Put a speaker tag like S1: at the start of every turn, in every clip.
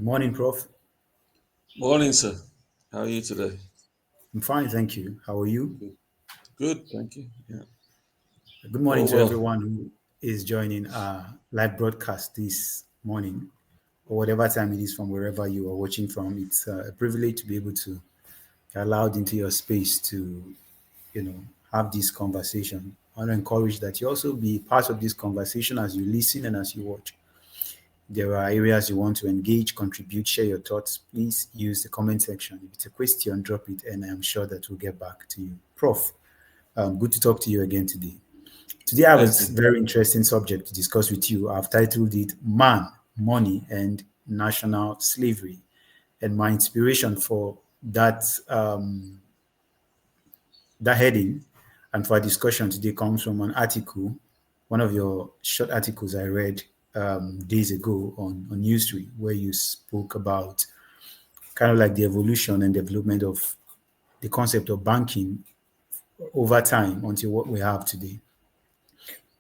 S1: Good morning, Prof.
S2: Morning, sir. How are you today?
S1: I'm fine, thank you. How are you?
S2: Good, good, thank you. Yeah,
S1: Good morning
S2: all
S1: to
S2: well.
S1: everyone who is joining our live broadcast this morning, or whatever time it is from wherever you are watching from. It's a privilege to be able to be allowed into your space to, you know, have this conversation. I want to encourage that you also be part of this conversation as you listen and as you watch. There are areas you want to engage, contribute, share your thoughts. Please use the comment section. If it's a question, drop it, and I'm sure that we'll get back to you. Prof, good to talk to you again today. Today, I have a
S2: Thank you.
S1: very interesting subject to discuss with you. I've titled it Man, Money, and National Slavery. And my inspiration for that heading and for our discussion today comes from an article, one of your short articles I read days ago on Newsweek, where you spoke about kind of like the evolution and development of the concept of banking over time until what we have today.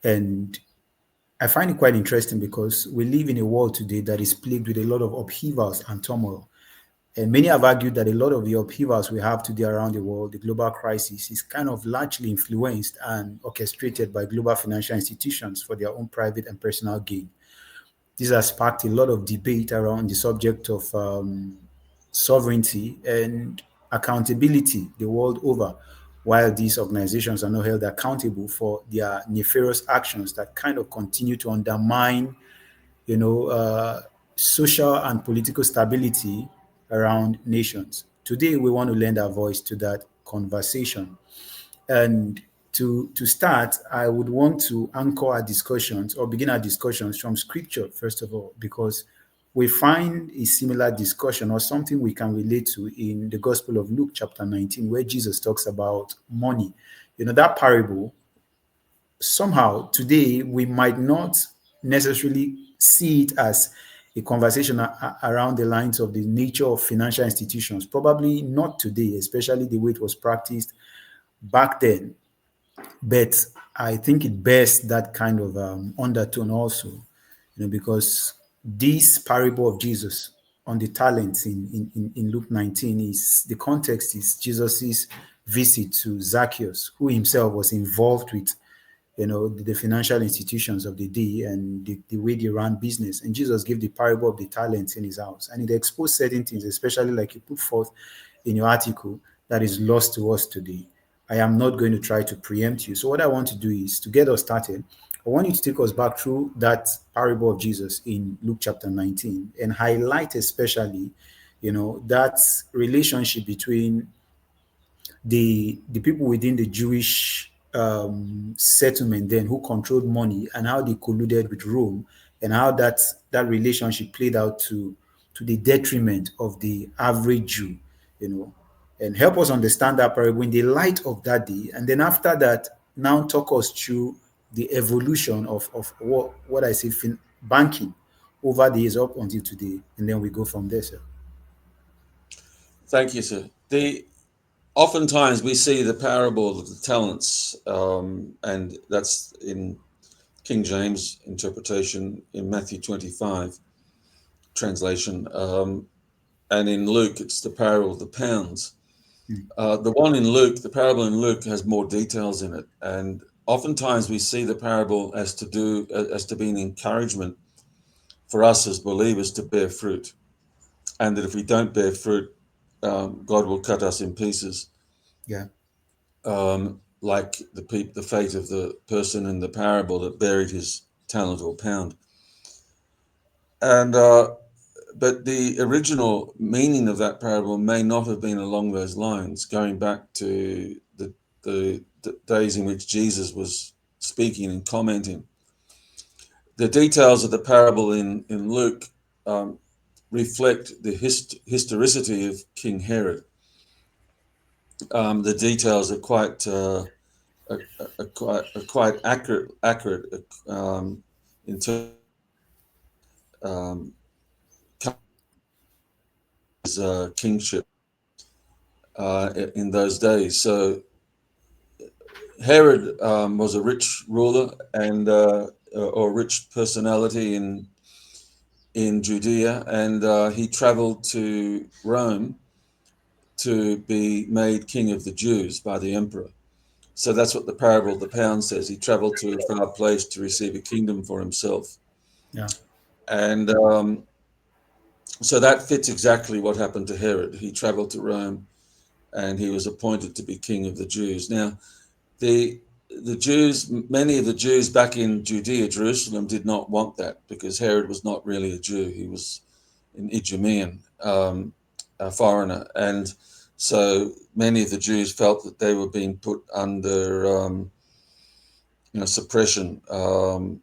S1: And I find it quite interesting because we live in a world today that is plagued with a lot of upheavals and turmoil. And many have argued that a lot of the upheavals we have today around the world, the global crisis, is kind of largely influenced and orchestrated by global financial institutions for their own private and personal gain. This has sparked a lot of debate around the subject of sovereignty and accountability the world over, while these organizations are not held accountable for their nefarious actions that kind of continue to undermine, you know, social and political stability around nations. Today, we want to lend our voice to that conversation. And to start, I would want to anchor our discussions or begin our discussions from scripture, first of all, because we find a similar discussion or something we can relate to in the Gospel of Luke, chapter 19, where Jesus talks about money. You know, that parable, somehow today we might not necessarily see it as a conversation around the lines of the nature of financial institutions. Probably not today, especially the way it was practiced back then. But I think it bears that kind of undertone also, because this parable of Jesus on the talents in Luke 19, is the context is Jesus's visit to Zacchaeus, who himself was involved with the financial institutions of the day and the way they ran business. And Jesus gave the parable of the talents in his house, and it exposed certain things, especially like you put forth in your article, that is lost to us today. I am not going to try to preempt you. So what I want to do is to get us started. I want you to take us back through that parable of Jesus in Luke chapter 19 and highlight especially, that relationship between the people within the Jewish settlement then who controlled money, and how they colluded with Rome, and how that relationship played out to the detriment of the average Jew, you know, and help us understand that parable in the light of that day. And then after that, now talk us through the evolution of what I say banking over the years up until today, and then we go from there, sir.
S2: Thank you, sir. The Oftentimes we see the parable of the talents, and that's in King James interpretation, in Matthew 25 translation, and in Luke it's the parable of the pounds. The one in Luke, the parable in Luke, has more details in it, and oftentimes we see the parable as to be an encouragement for us as believers to bear fruit, and that if we don't bear fruit, God will cut us in pieces,
S1: Yeah.
S2: like the fate of the person in the parable that buried his talent or pound. And but the original meaning of that parable may not have been along those lines, going back to the days in which Jesus was speaking and commenting. The details of the parable in Luke reflect the historicity of King Herod. The details are quite accurate in terms um, of his kingship in those days. So Herod was a rich ruler and or rich personality in Judea, and he traveled to Rome to be made king of the Jews by the emperor. So that's what the parable of the pound says. He traveled to a far place to receive a kingdom for himself.
S1: Yeah.
S2: And so that fits exactly what happened to Herod. He traveled to Rome and he was appointed to be king of the Jews. Now, the the Jews, many of the Jews back in Judea, Jerusalem, did not want that because Herod was not really a Jew. He was an Idumean, a foreigner. And so many of the Jews felt that they were being put under suppression, or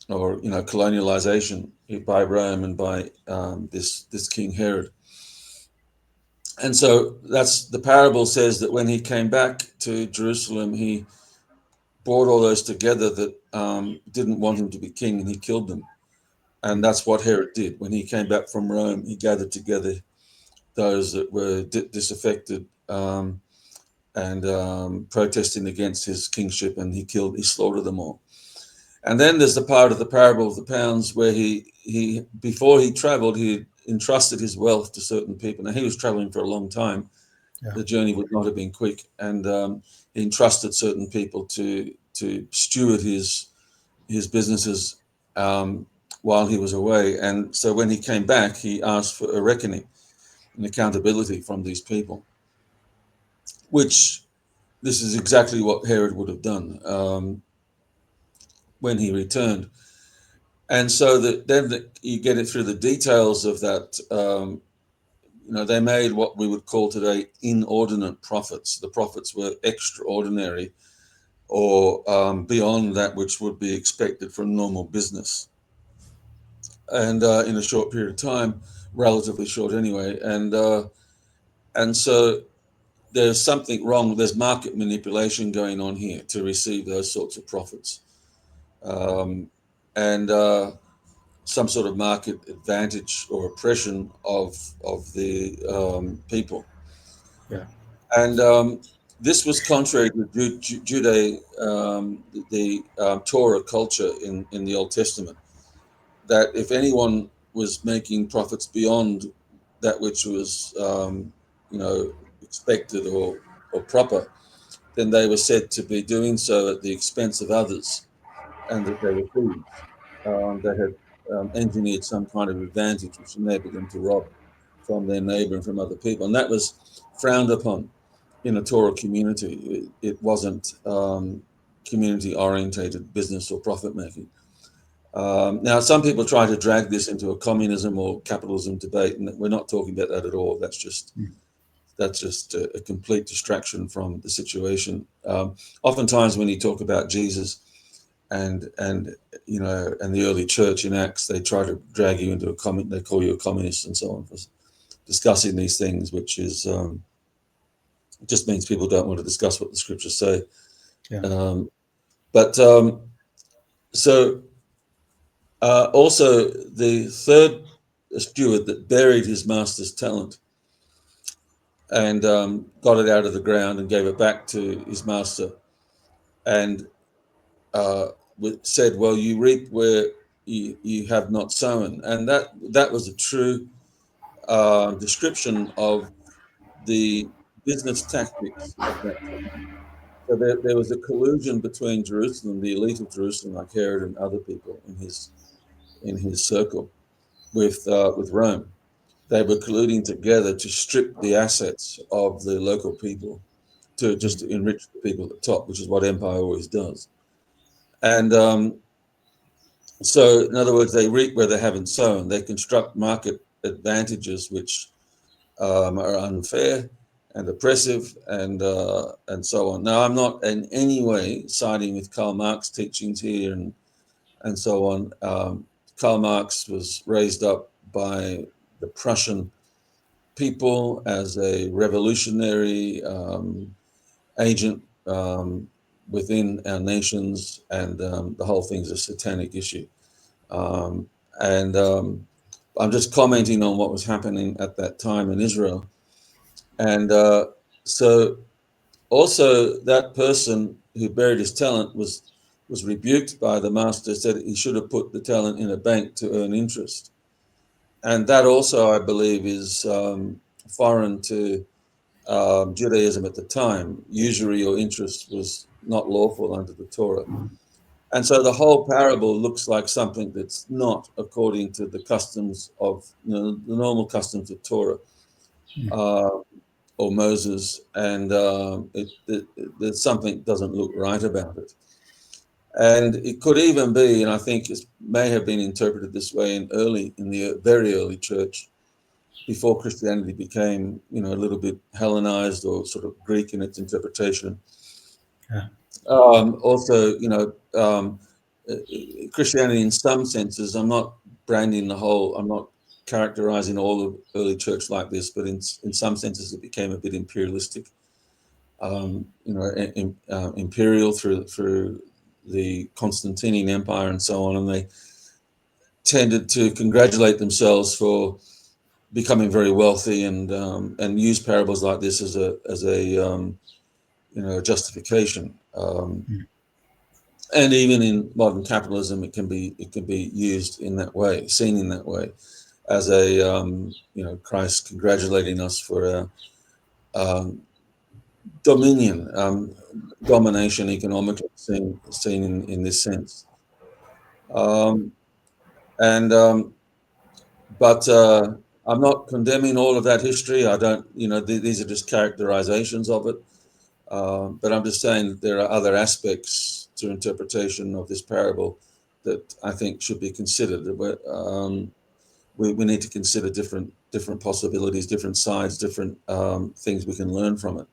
S2: colonialization by Rome and by this King Herod. And so that's the parable says that when he came back to Jerusalem, he brought all those together that didn't want him to be king, and he killed them. And that's what Herod did. When he came back from Rome, he gathered together those that were disaffected, and protesting against his kingship, and he slaughtered them all. And then there's the part of the parable of the pounds where he before he traveled, he entrusted his wealth to certain people. Now he was traveling for a long time.
S1: Yeah.
S2: The journey would not have been quick, and he entrusted certain people to steward his businesses while he was away. And so when he came back, he asked for a reckoning and accountability from these people, which this is exactly what Herod would have done when he returned. And so you get it through the details of that. They made what we would call today inordinate profits. The profits were extraordinary, or beyond that which would be expected from normal business, and in a short period of time, relatively short anyway. And so there's something wrong. There's market manipulation going on here to receive those sorts of profits, and some sort of market advantage or oppression of the people.
S1: Yeah.
S2: And this was contrary to the Torah culture in the Old Testament, that if anyone was making profits beyond that which was, you know, expected or proper, then they were said to be doing so at the expense of others, and that they were thieves. They had engineered some kind of advantage which enabled them to rob from their neighbor and from other people. And that was frowned upon in a Torah community. It wasn't community orientated business or profit making. Now, some people try to drag this into a communism or capitalism debate, and we're not talking about that at all.
S1: Mm.
S2: That's just a complete distraction from the situation. Oftentimes, when you talk about Jesus and the early church in Acts, they try to drag you into they call you a communist and so on for discussing these things, which is just means people don't want to discuss what the scriptures say.
S1: Yeah.
S2: Um, but so Also the third steward that buried his master's talent and got it out of the ground and gave it back to his master, and uh, said, "Well, you reap where you have not sown," and that was a true description of the business tactics of that time. So there was a collusion between Jerusalem, the elite of Jerusalem, like Herod and other people in his circle, with Rome. They were colluding together to strip the assets of the local people to
S1: Mm.
S2: just to enrich the people at the top, which is what empire always does. And so, in other words, they reap where they haven't sown. They construct market advantages which are unfair and oppressive, and so on. Now, I'm not in any way siding with Karl Marx teachings here, and so on. Karl Marx was raised up by the Prussian people as a revolutionary agent within our nations, and the whole thing's a satanic issue. Um, and I'm just commenting on what was happening at that time in Israel. And so also that person who buried his talent was rebuked by the master, said he should have put the talent in a bank to earn interest. and that also, I believe, is foreign to Judaism at the time. Usury or interest was not lawful under the Torah. And so the whole parable looks like something that's not according to the customs of, the normal customs of Torah uh, or Moses, and there's something doesn't look right about it. And it could even be, and I think it may have been interpreted this way in the very early church, before Christianity became, a little bit Hellenized or sort of Greek in its interpretation.
S1: Yeah.
S2: Also, Christianity, in some senses, I'm not I'm not characterizing all of early church like this, but in some senses, it became a bit imperialistic. Imperial through the Constantinian Empire and so on, and they tended to congratulate themselves for becoming very wealthy and use parables like this as a justification. And even in modern capitalism, it can be used in that way, seen in that way, as Christ congratulating us for um, dominion, domination economically, seen in this sense. Um, and but I'm not condemning all of that history. I don't, these are just characterizations of it. But I'm just saying that there are other aspects to interpretation of this parable that I think should be considered. We need to consider different possibilities, different sides, different things we can learn from it,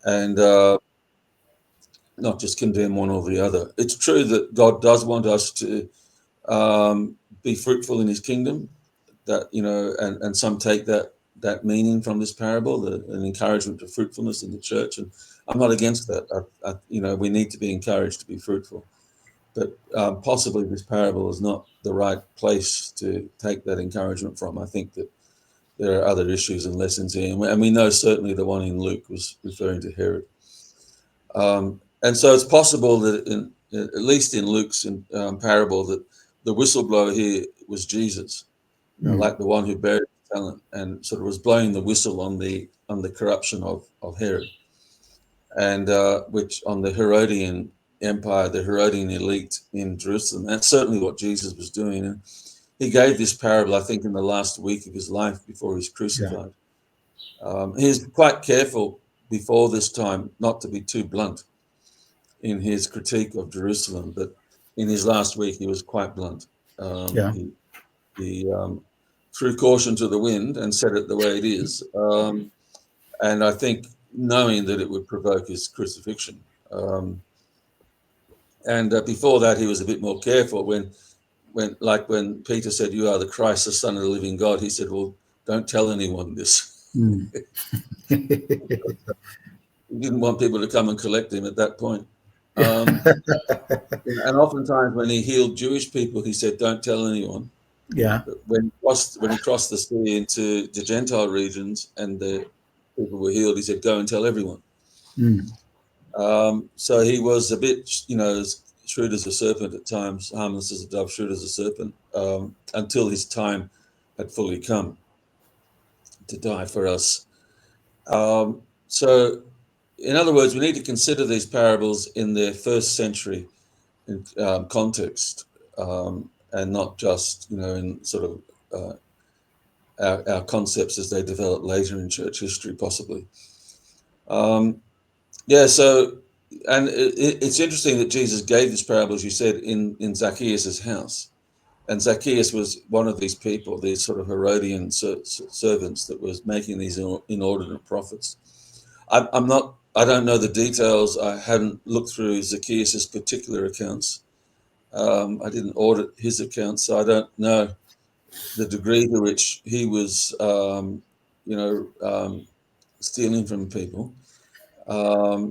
S2: and not just condemn one or the other. It's true that God does want us to be fruitful in His kingdom. That and some take that meaning from this parable, an encouragement to fruitfulness in the church, and I'm not against that. We need to be encouraged to be fruitful, but possibly this parable is not the right place to take that encouragement from. I think that there are other issues and lessons here, and we know certainly the one in Luke was referring to Herod, and so it's possible that at least in Luke's parable, that the whistleblower here was Jesus, like the one who buried his talent and sort of was blowing the whistle on the corruption of Herod, and which on the Herodian Empire, the Herodian elite in Jerusalem. That's certainly what Jesus was doing. And he gave this parable, I think, in the last week of his life before he's
S1: Yeah.
S2: crucified. He was quite careful before this time not to be too blunt in his critique of Jerusalem, but in his last week he was quite blunt.
S1: Yeah.
S2: He threw caution to the wind and said it the way it is, and I think knowing that it would provoke his crucifixion. And before that, he was a bit more careful when Peter said, "You are the Christ, the Son of the living God." He said, "Well, don't tell anyone this."
S1: Mm.
S2: He didn't want people to come and collect him at that point. Um, and oftentimes, when he healed Jewish people, he said, "Don't tell anyone."
S1: Yeah.
S2: But when he crossed the sea into the Gentile regions and the people were healed, he said, "Go and tell everyone."
S1: Mm.
S2: So he was a bit, as shrewd as a serpent at times, harmless as a dove, shrewd as a serpent, until his time had fully come to die for us. So, in other words, we need to consider these parables in their first century context, and not just, in sort of our concepts as they develop later in church history, possibly. Yeah, so, and it's interesting that Jesus gave this parable, as you said, in Zacchaeus' house. And Zacchaeus was one of these people, these sort of Herodian servants that was making these inordinate profits. I don't know the details. I hadn't looked through Zacchaeus' particular accounts. I didn't audit his accounts, so I don't know the degree to which he was, stealing from people.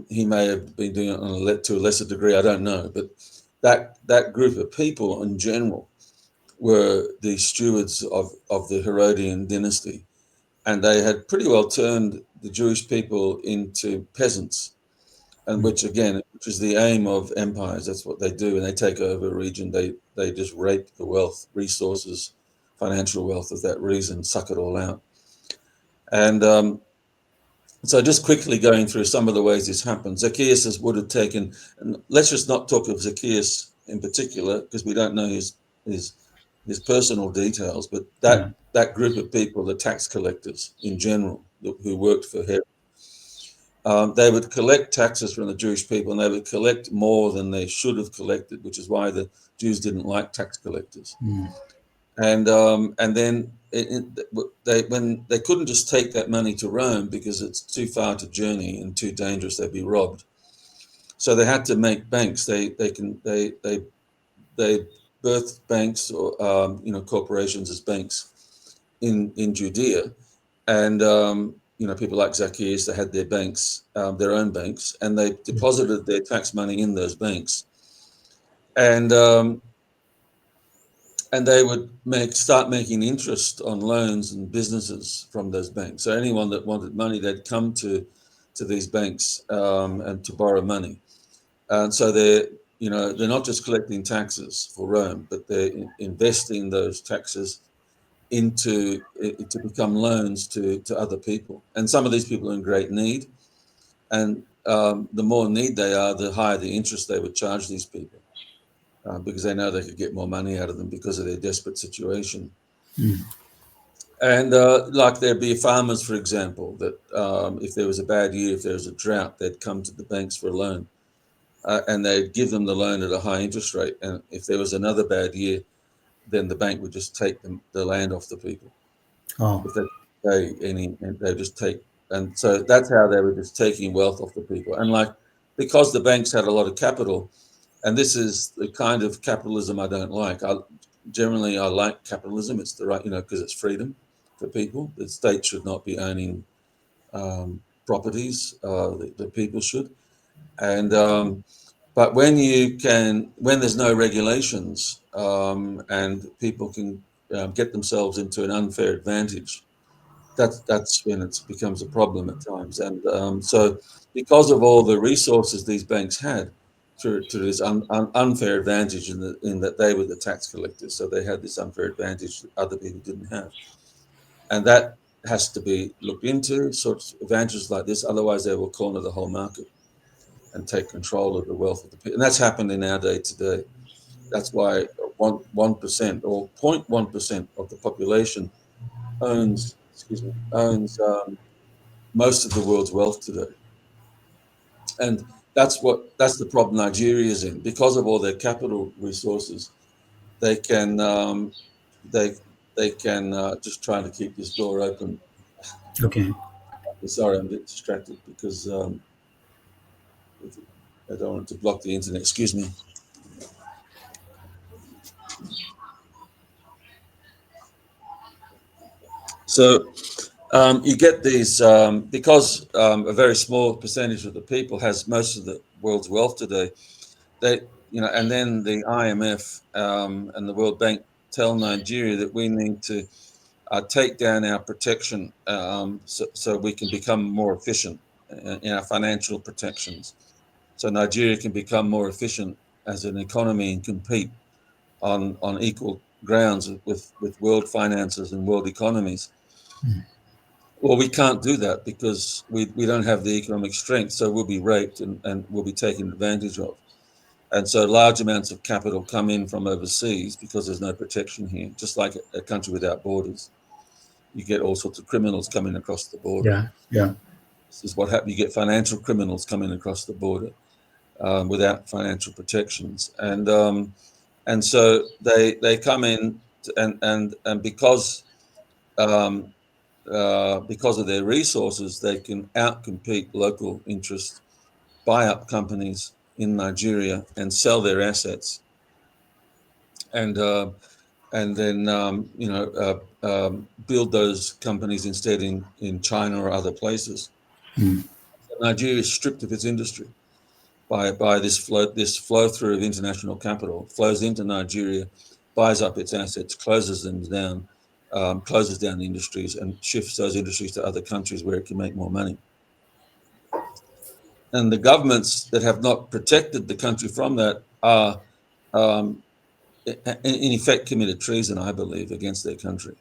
S2: He may have been doing it to a lesser degree. I don't know, but that group of people in general were the stewards of the Herodian dynasty, and they had pretty well turned the Jewish people into peasants, and which is the aim of empires. That's what they do, and they take over a region. They just rape the wealth, resources, financial wealth of that reason, suck it all out. And so just quickly going through some of the ways this happens, Zacchaeus would have taken, and let's just not talk of Zacchaeus in particular because we don't know his his personal details, but
S1: Yeah.
S2: that group of people, the tax collectors in general, who worked for Herod, they would collect taxes from the Jewish people, and they would collect more than they should have collected, which is why the Jews didn't like tax collectors.
S1: Mm.
S2: And then they when they couldn't just take that money to Rome because it's too far to journey and too dangerous, they'd be robbed. So they had to make banks. They birthed banks or corporations as banks in Judea, and people like Zacchaeus, they had their banks, their own banks, and they deposited their tax money in those banks, and and they would start making interest on loans and businesses from those banks. So anyone that wanted money, they'd come to these banks and to borrow money. And so they're not just collecting taxes for Rome, but they're investing those taxes into to become loans to other people. And some of these people are in great need, and the more need they are, the higher the interest they would charge these people. Because they know they could get more money out of them because of their desperate situation.
S1: Mm.
S2: And like there'd be farmers, for example, that if there was a bad year, if there was a drought, they'd come to the banks for a loan, and they'd give them the loan at a high interest rate. And if there was another bad year, then the bank would just take the land off the people.
S1: Oh.
S2: If they pay any, and they just take, and so that's how they were just taking wealth off the people. And like because the banks had a lot of capital, and this is the kind of capitalism I don't like. Generally I like capitalism. It's the right, because it's freedom for people. The state should not be owning properties. The people should. And but when there's no regulations and people can get themselves into an unfair advantage, that's when it becomes a problem at times. And so, because of all the resources these banks had, to this unfair advantage in that they were the tax collectors, so they had this unfair advantage that other people didn't have, and that has to be looked into. Sorts of advantages like this, otherwise they will corner the whole market and take control of the wealth of the people, and that's happened in our day today. That's why 1% or 0.1% of the population owns most of the world's wealth today, and that's the problem Nigeria is in. Because of all their capital resources, they can they they can just try to keep this door open.
S1: Okay.
S2: Sorry, I'm a bit distracted because I don't want to block the internet. Excuse me. So you get these because a very small percentage of the people has most of the world's wealth today. They, and then the IMF and the World Bank tell Nigeria that we need to take down our protection so we can become more efficient in our financial protections. So Nigeria can become more efficient as an economy and compete on equal grounds with world finances and world economies. Well, we can't do that because we don't have the economic strength, so we'll be raped and we'll be taken advantage of. And so large amounts of capital come in from overseas because there's no protection here, just like a country without borders. You get all sorts of criminals coming across the border.
S1: Yeah. Yeah.
S2: This is what happens. You get financial criminals coming across the border without financial protections, and so they come in and um, because of their resources, they can outcompete local interests, buy up companies in Nigeria, and sell their assets, and then build those companies instead in China or other places.
S1: Mm.
S2: Nigeria is stripped of its industry by this flow through of international capital, flows into Nigeria, buys up its assets, closes them down, closes down the industries, and shifts those industries to other countries where it can make more money. And the governments that have not protected the country from that are in effect, committed treason, I believe, against their country,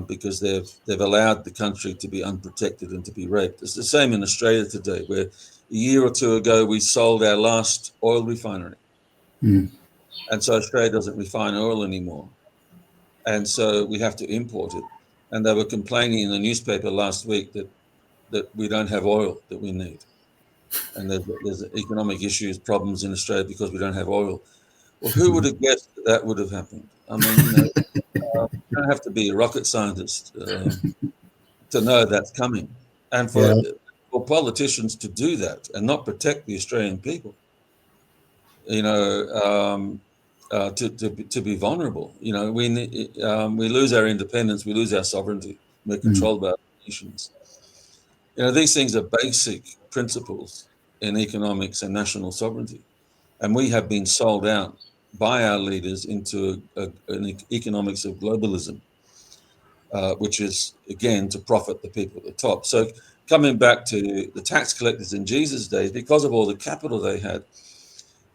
S2: because they've allowed the country to be unprotected and to be raped. It's the same in Australia today, where a year or two ago we sold our last oil refinery,
S1: Mm.
S2: and so Australia doesn't refine oil anymore, and so we have to import it. And they were complaining in the newspaper last week that we don't have oil that we need, and there's economic issues, problems in Australia because we don't have oil. Well, who would have guessed that that would have happened? I mean, you don't have to be a rocket scientist to know that's coming. And
S1: Yeah.
S2: for politicians to do that and not protect the Australian people, you know, to be vulnerable, we lose our independence, we lose our sovereignty, we're
S1: Mm.
S2: controlled by other nations. These things are basic principles in economics and national sovereignty. And we have been sold out by our leaders into an economics of globalism, which is, again, to profit the people at the top. So coming back to the tax collectors in Jesus' days, because of all the capital they had,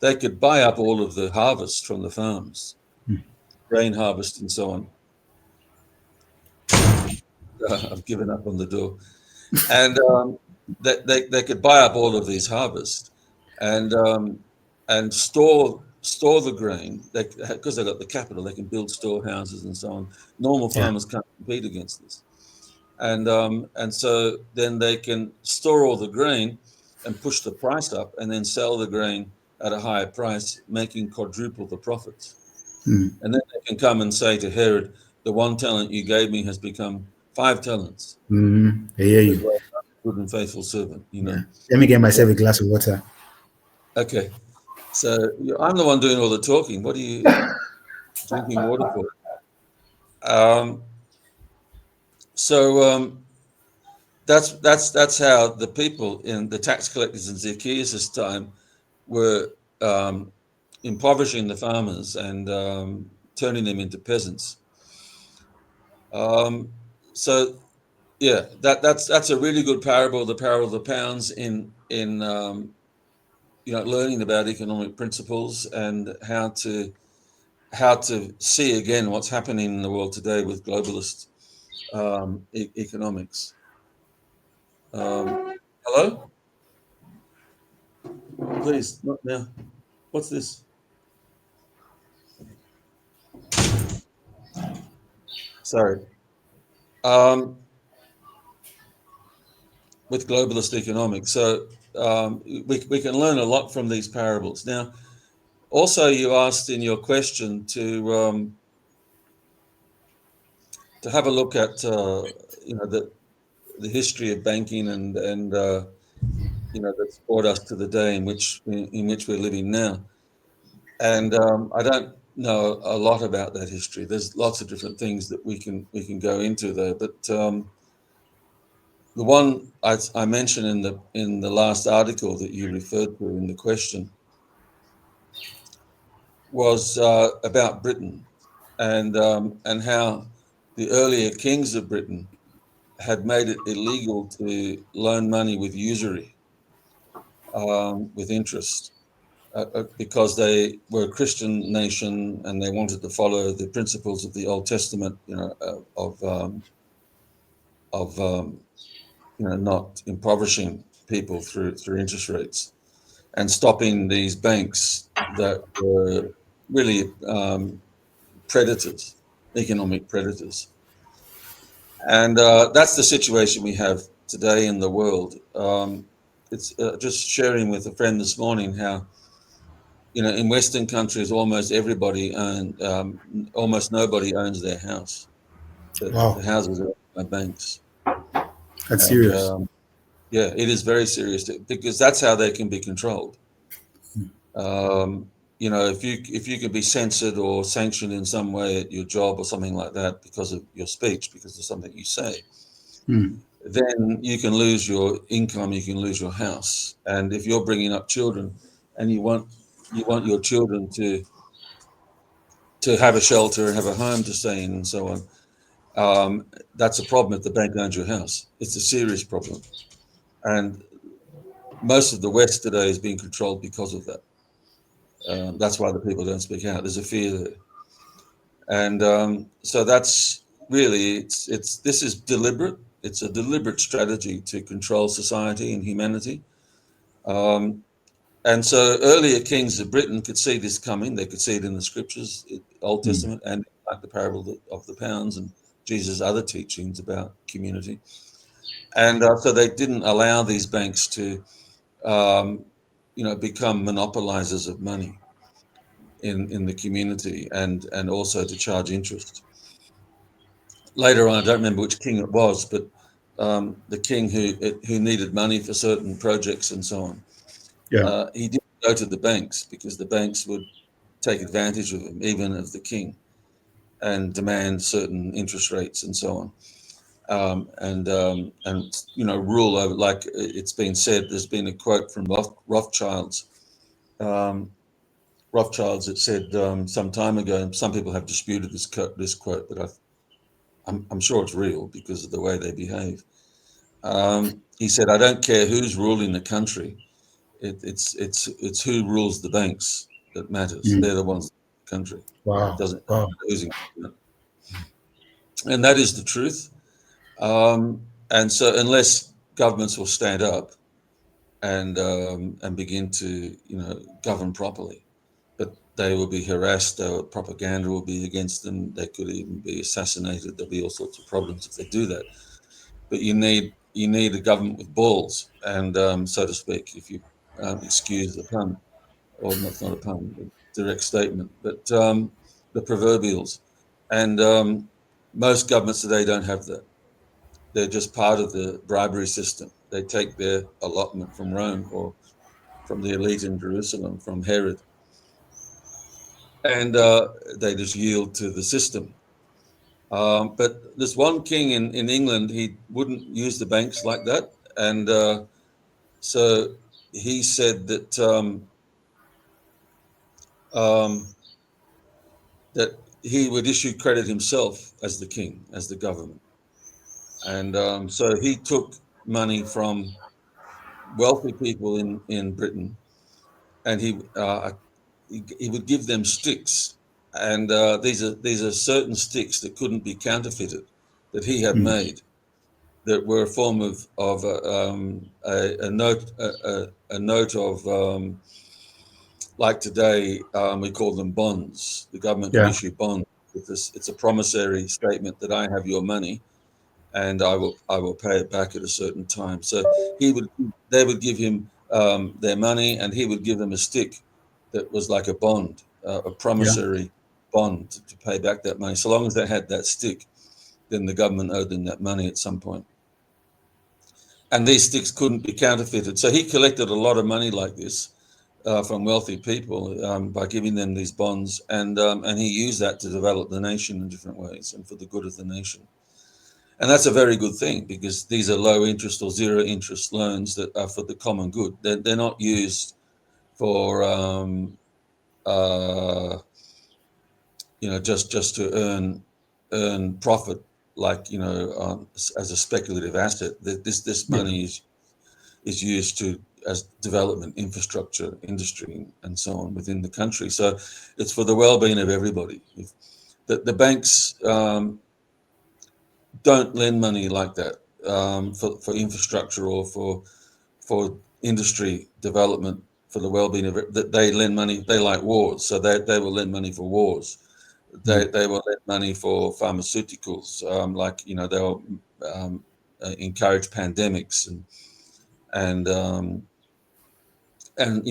S2: they could buy up all of the harvest from the farms,
S1: Mm.
S2: grain harvest and so on. I've given up on the door. And they could buy up all of these harvests and store the grain. Because they've got the capital, they can build storehouses and so on. Normal
S1: Yeah.
S2: farmers can't compete against this, and so then they can store all the grain and push the price up, and then sell the grain at a higher price, making quadruple the profits.
S1: Mm.
S2: And then they can come and say to Herod, "The 1 talent you gave me has become 5 talents."
S1: Mm. I hear you.
S2: Well, good and faithful servant,
S1: Yeah. Let me get myself a glass of water.
S2: Okay, so I'm the one doing all the talking. What are you drinking water for? Um, so that's how the people in the tax collectors in Zacchaeus' time were um, impoverishing the farmers and turning them into peasants. Um, so yeah, that's a really good parable, the parable of the pounds in learning about economic principles and how to see again what's happening in the world today with globalist economics. Hello, please, not now. What's this? Sorry. Um, with globalist economics, so we can learn a lot from these parables. Now, also, you asked in your question to have a look at the history of banking and that's brought us to the day in which we're living now. And I don't know a lot about that history. There's lots of different things that we can go into there, but the one I mentioned in the last article that you referred to in the question was about Britain and how the earlier kings of Britain had made it illegal to loan money with usury, with interest, because they were a Christian nation and they wanted to follow the principles of the Old Testament, of not impoverishing people through interest rates and stopping these banks that were really predators, economic predators. And that's the situation we have today in the world. It's just sharing with a friend this morning how, in Western countries, almost nobody owns their house. The
S1: Wow.
S2: houses are owned by banks.
S1: That's
S2: And
S1: serious.
S2: yeah, it is very serious because that's how they can be controlled. If you can be censored or sanctioned in some way at your job or something like that because of your speech, because of something you say,
S1: Mm.
S2: then you can lose your income, you can lose your house. And if you're bringing up children and you want your children to have a shelter and have a home to stay in and so on, that's a problem if the bank owns your house. It's a serious problem. And most of the West today is being controlled because of that. That's why the people don't speak out. There's a fear there, and so that's really it's this is deliberate. It's a deliberate strategy to control society and humanity. Um, and so earlier kings of Britain could see this coming. They could see it in the scriptures, Old
S1: mm,
S2: Testament, and like the parable of the pounds and Jesus' other teachings about community. And so they didn't allow these banks to, um, become monopolizers of money in the community, and also to charge interest. Later on, I don't remember which king it was, but the king who needed money for certain projects and so on,
S1: yeah,
S2: he didn't go to the banks because the banks would take advantage of him, even of the king, and demand certain interest rates and so on. And rule over, like it's been said. There's been a quote from Rothschilds. Um, Rothschilds that said some time ago, and some people have disputed this quote, but I'm sure it's real because of the way they behave. He said, "I don't care who's ruling the country. It's who rules the banks that matters.
S1: mm,
S2: They're the ones in the country. It
S1: wow,
S2: doesn't
S1: wow,
S2: matter who's in government." And that is the truth. And so, unless governments will stand up and begin to govern properly, but they will be harassed. Propaganda will be against them. They could even be assassinated. There'll be all sorts of problems if they do that. But you need a government with balls, and so to speak, if you excuse the pun, or not, it's not a pun, a direct statement, but the proverbials. And most governments today don't have that. They're just part of the bribery system. They take their allotment from Rome or from the elite in Jerusalem, from Herod, and they just yield to the system. But this one king in England, he wouldn't use the banks like that. And so he said um, that he would issue credit himself as the king, as the government. And so he took money from wealthy people in Britain, and he would give them sticks. And these are certain sticks that couldn't be counterfeited, that he had
S1: mm,
S2: made, that were a form of a note, a note of, like today we call them bonds. The government can
S1: yeah,
S2: issue bonds with this. It's a promissory statement that I have your money and I will pay it back at a certain time. So they would give him their money, and he would give them a stick that was like a bond, a
S1: yeah,
S2: promissory bond to pay back that money. So long as they had that stick, then the government owed them that money at some point. And these sticks couldn't be counterfeited. So he collected a lot of money like this from wealthy people by giving them these bonds, and he used that to develop the nation in different ways and for the good of the nation. And that's a very good thing because these are low interest or zero interest loans that are for the common good. They're not used for uh, just to earn profit, like as a speculative asset. This
S1: yeah,
S2: money is used to as development, infrastructure, industry, and so on within the country. So it's for the well-being of everybody. If the banks don't lend money like that for infrastructure or for industry development for the well-being of it. That they lend money. They like wars, so they will lend money for wars.
S1: mm,
S2: They will lend money for pharmaceuticals, like they'll encourage pandemics and um, and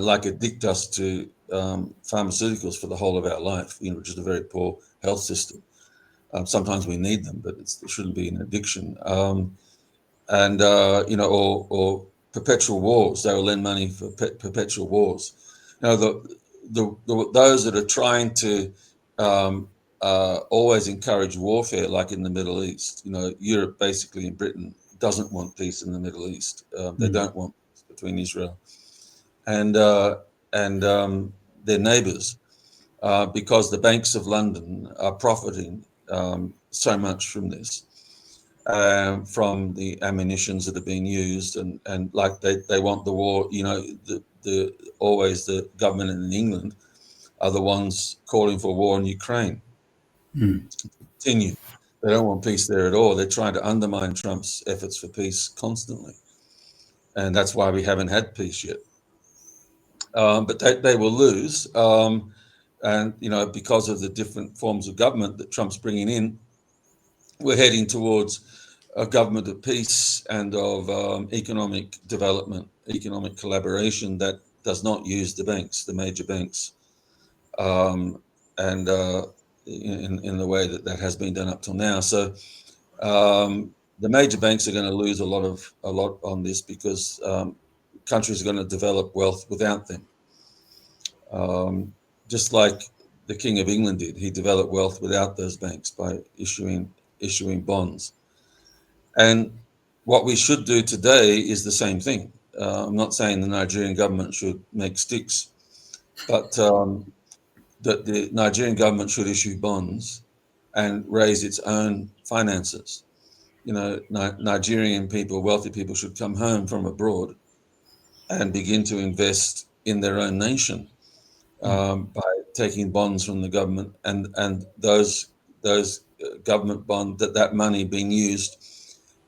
S2: like addict us to pharmaceuticals for the whole of our life, which is a very poor health system. Sometimes we need them, but it shouldn't be an addiction. And or perpetual wars. They will lend money for perpetual wars. Those that are trying to always encourage warfare, like in the Middle East. Europe basically in Britain doesn't want peace in the Middle East. They
S1: mm,
S2: don't want peace between Israel and their neighbours because the banks of London are profiting so much from this. from the ammunitions that are being used, and like they want the war. The always the government in England are the ones calling for war in Ukraine.
S1: mm,
S2: Continue. They don't want peace there at all. They're trying to undermine Trump's efforts for peace constantly, and that's why we haven't had peace yet. But they will lose, and because of the different forms of government that Trump's bringing in, we're heading towards a government of peace and of economic development, economic collaboration that does not use the banks, the major banks, um, and in the way that has been done up till now. So the major banks are going to lose a lot on this because countries are going to develop wealth without them. Um, just like the King of England did, he developed wealth without those banks by issuing bonds. And what we should do today is the same thing. I'm not saying the Nigerian government should make sticks, but that the Nigerian government should issue bonds and raise its own finances. Nigerian people, wealthy people, should come home from abroad and begin to invest in their own nation by taking bonds from the government, and those government bond that money being used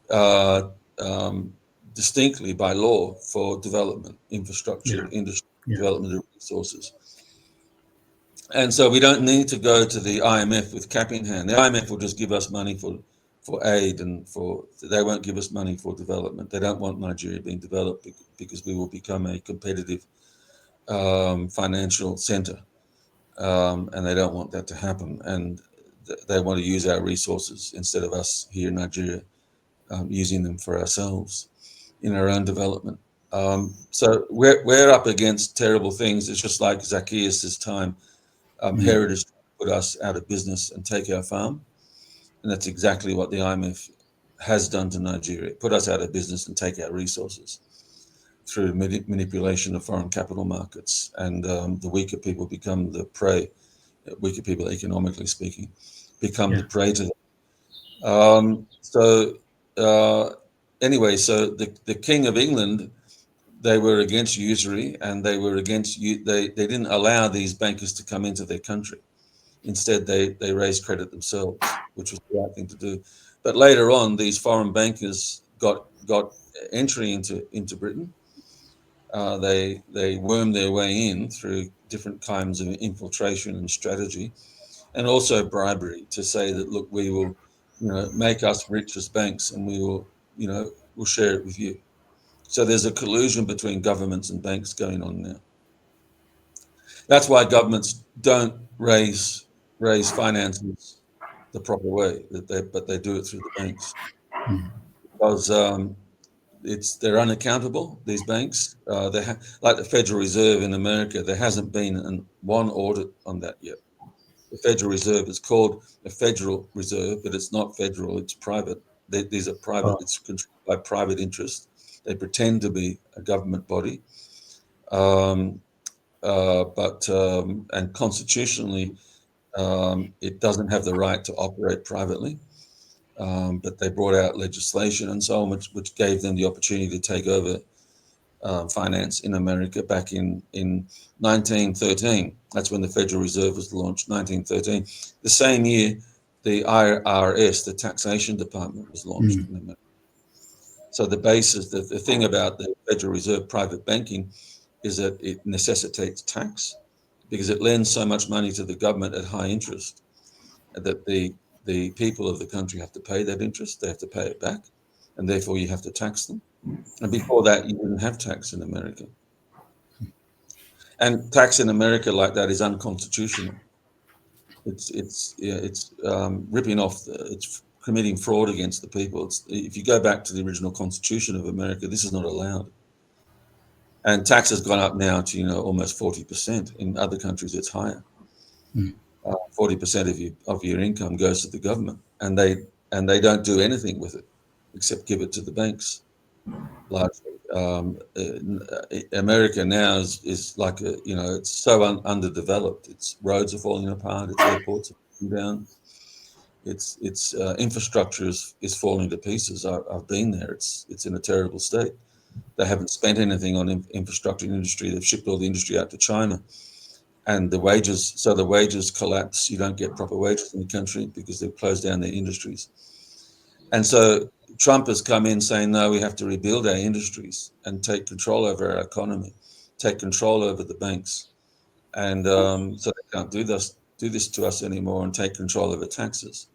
S2: uh, um, distinctly by law for development, infrastructure,
S1: yeah,
S2: industry,
S1: yeah,
S2: development of resources. And so we don't need to go to the IMF with cap in hand. The IMF will just give us money for aid, and they won't give us money for development. They don't want Nigeria being developed because we will become a competitive financial center, and they don't want that to happen. And they want to use our resources instead of us here in Nigeria using them for ourselves in our own development. So we're up against terrible things. It's just like Zacchaeus' time.
S1: mm,
S2: Heritage put us out of business and take our farm, and that's exactly what the IMF has done to Nigeria: put us out of business and take our resources through manipulation of foreign capital markets, and the weaker people become the prey. Weaker people, economically speaking, become
S1: yeah,
S2: the prey to them. So anyway, so the King of England, they were against usury, and they were against they didn't allow these bankers to come into their country. Instead, they raised credit themselves, which was the right thing to do. But later on, these foreign bankers got entry into Britain. They wormed their way in through different kinds of infiltration and strategy, and also bribery, to say that, look, we will, make us rich as banks, and we'll share it with you. So there's a collusion between governments and banks going on now. That's why governments don't raise finances the proper way, but they do it through the banks, because they're unaccountable. These banks, like the Federal Reserve in America, there hasn't been one audit on that yet. The Federal Reserve is called a Federal Reserve, but it's not federal; it's private. These are private.
S1: oh,
S2: It's controlled by private interests. They pretend to be a government body, um, but and constitutionally, it doesn't have the right to operate privately. But they brought out legislation and so on, which gave them the opportunity to take over finance in America back in 1913. That's when the Federal Reserve was launched, 1913. The same year, the IRS, the Taxation Department, was launched
S1: mm,
S2: in America. So the thing about the Federal Reserve private banking is that it necessitates tax, because it lends so much money to the government at high interest that the people of the country have to pay that interest. They have to pay it back, and therefore you have to tax them. And before that, you didn't have tax in America. And tax in America like that is unconstitutional. It's ripping off. It's committing fraud against the people. If you go back to the original Constitution of America, this is not allowed. And tax has gone up now to almost 40%. In other countries, it's higher. 40% of your income goes to the government, and they don't do anything with it except give it to the banks largely. America now is like it's so underdeveloped. Its roads are falling apart. Its airports are falling down. Its infrastructure is falling to pieces. I've been there. It's in a terrible state. They haven't spent anything on infrastructure and industry. They've shipped all the industry out to China, and the wages collapse. You don't get proper wages in the country because they've closed down their industries. And so Trump has come in saying, no, we have to rebuild our industries and take control over our economy, take control over the banks, and so they can't do this to us anymore, and take control over taxes.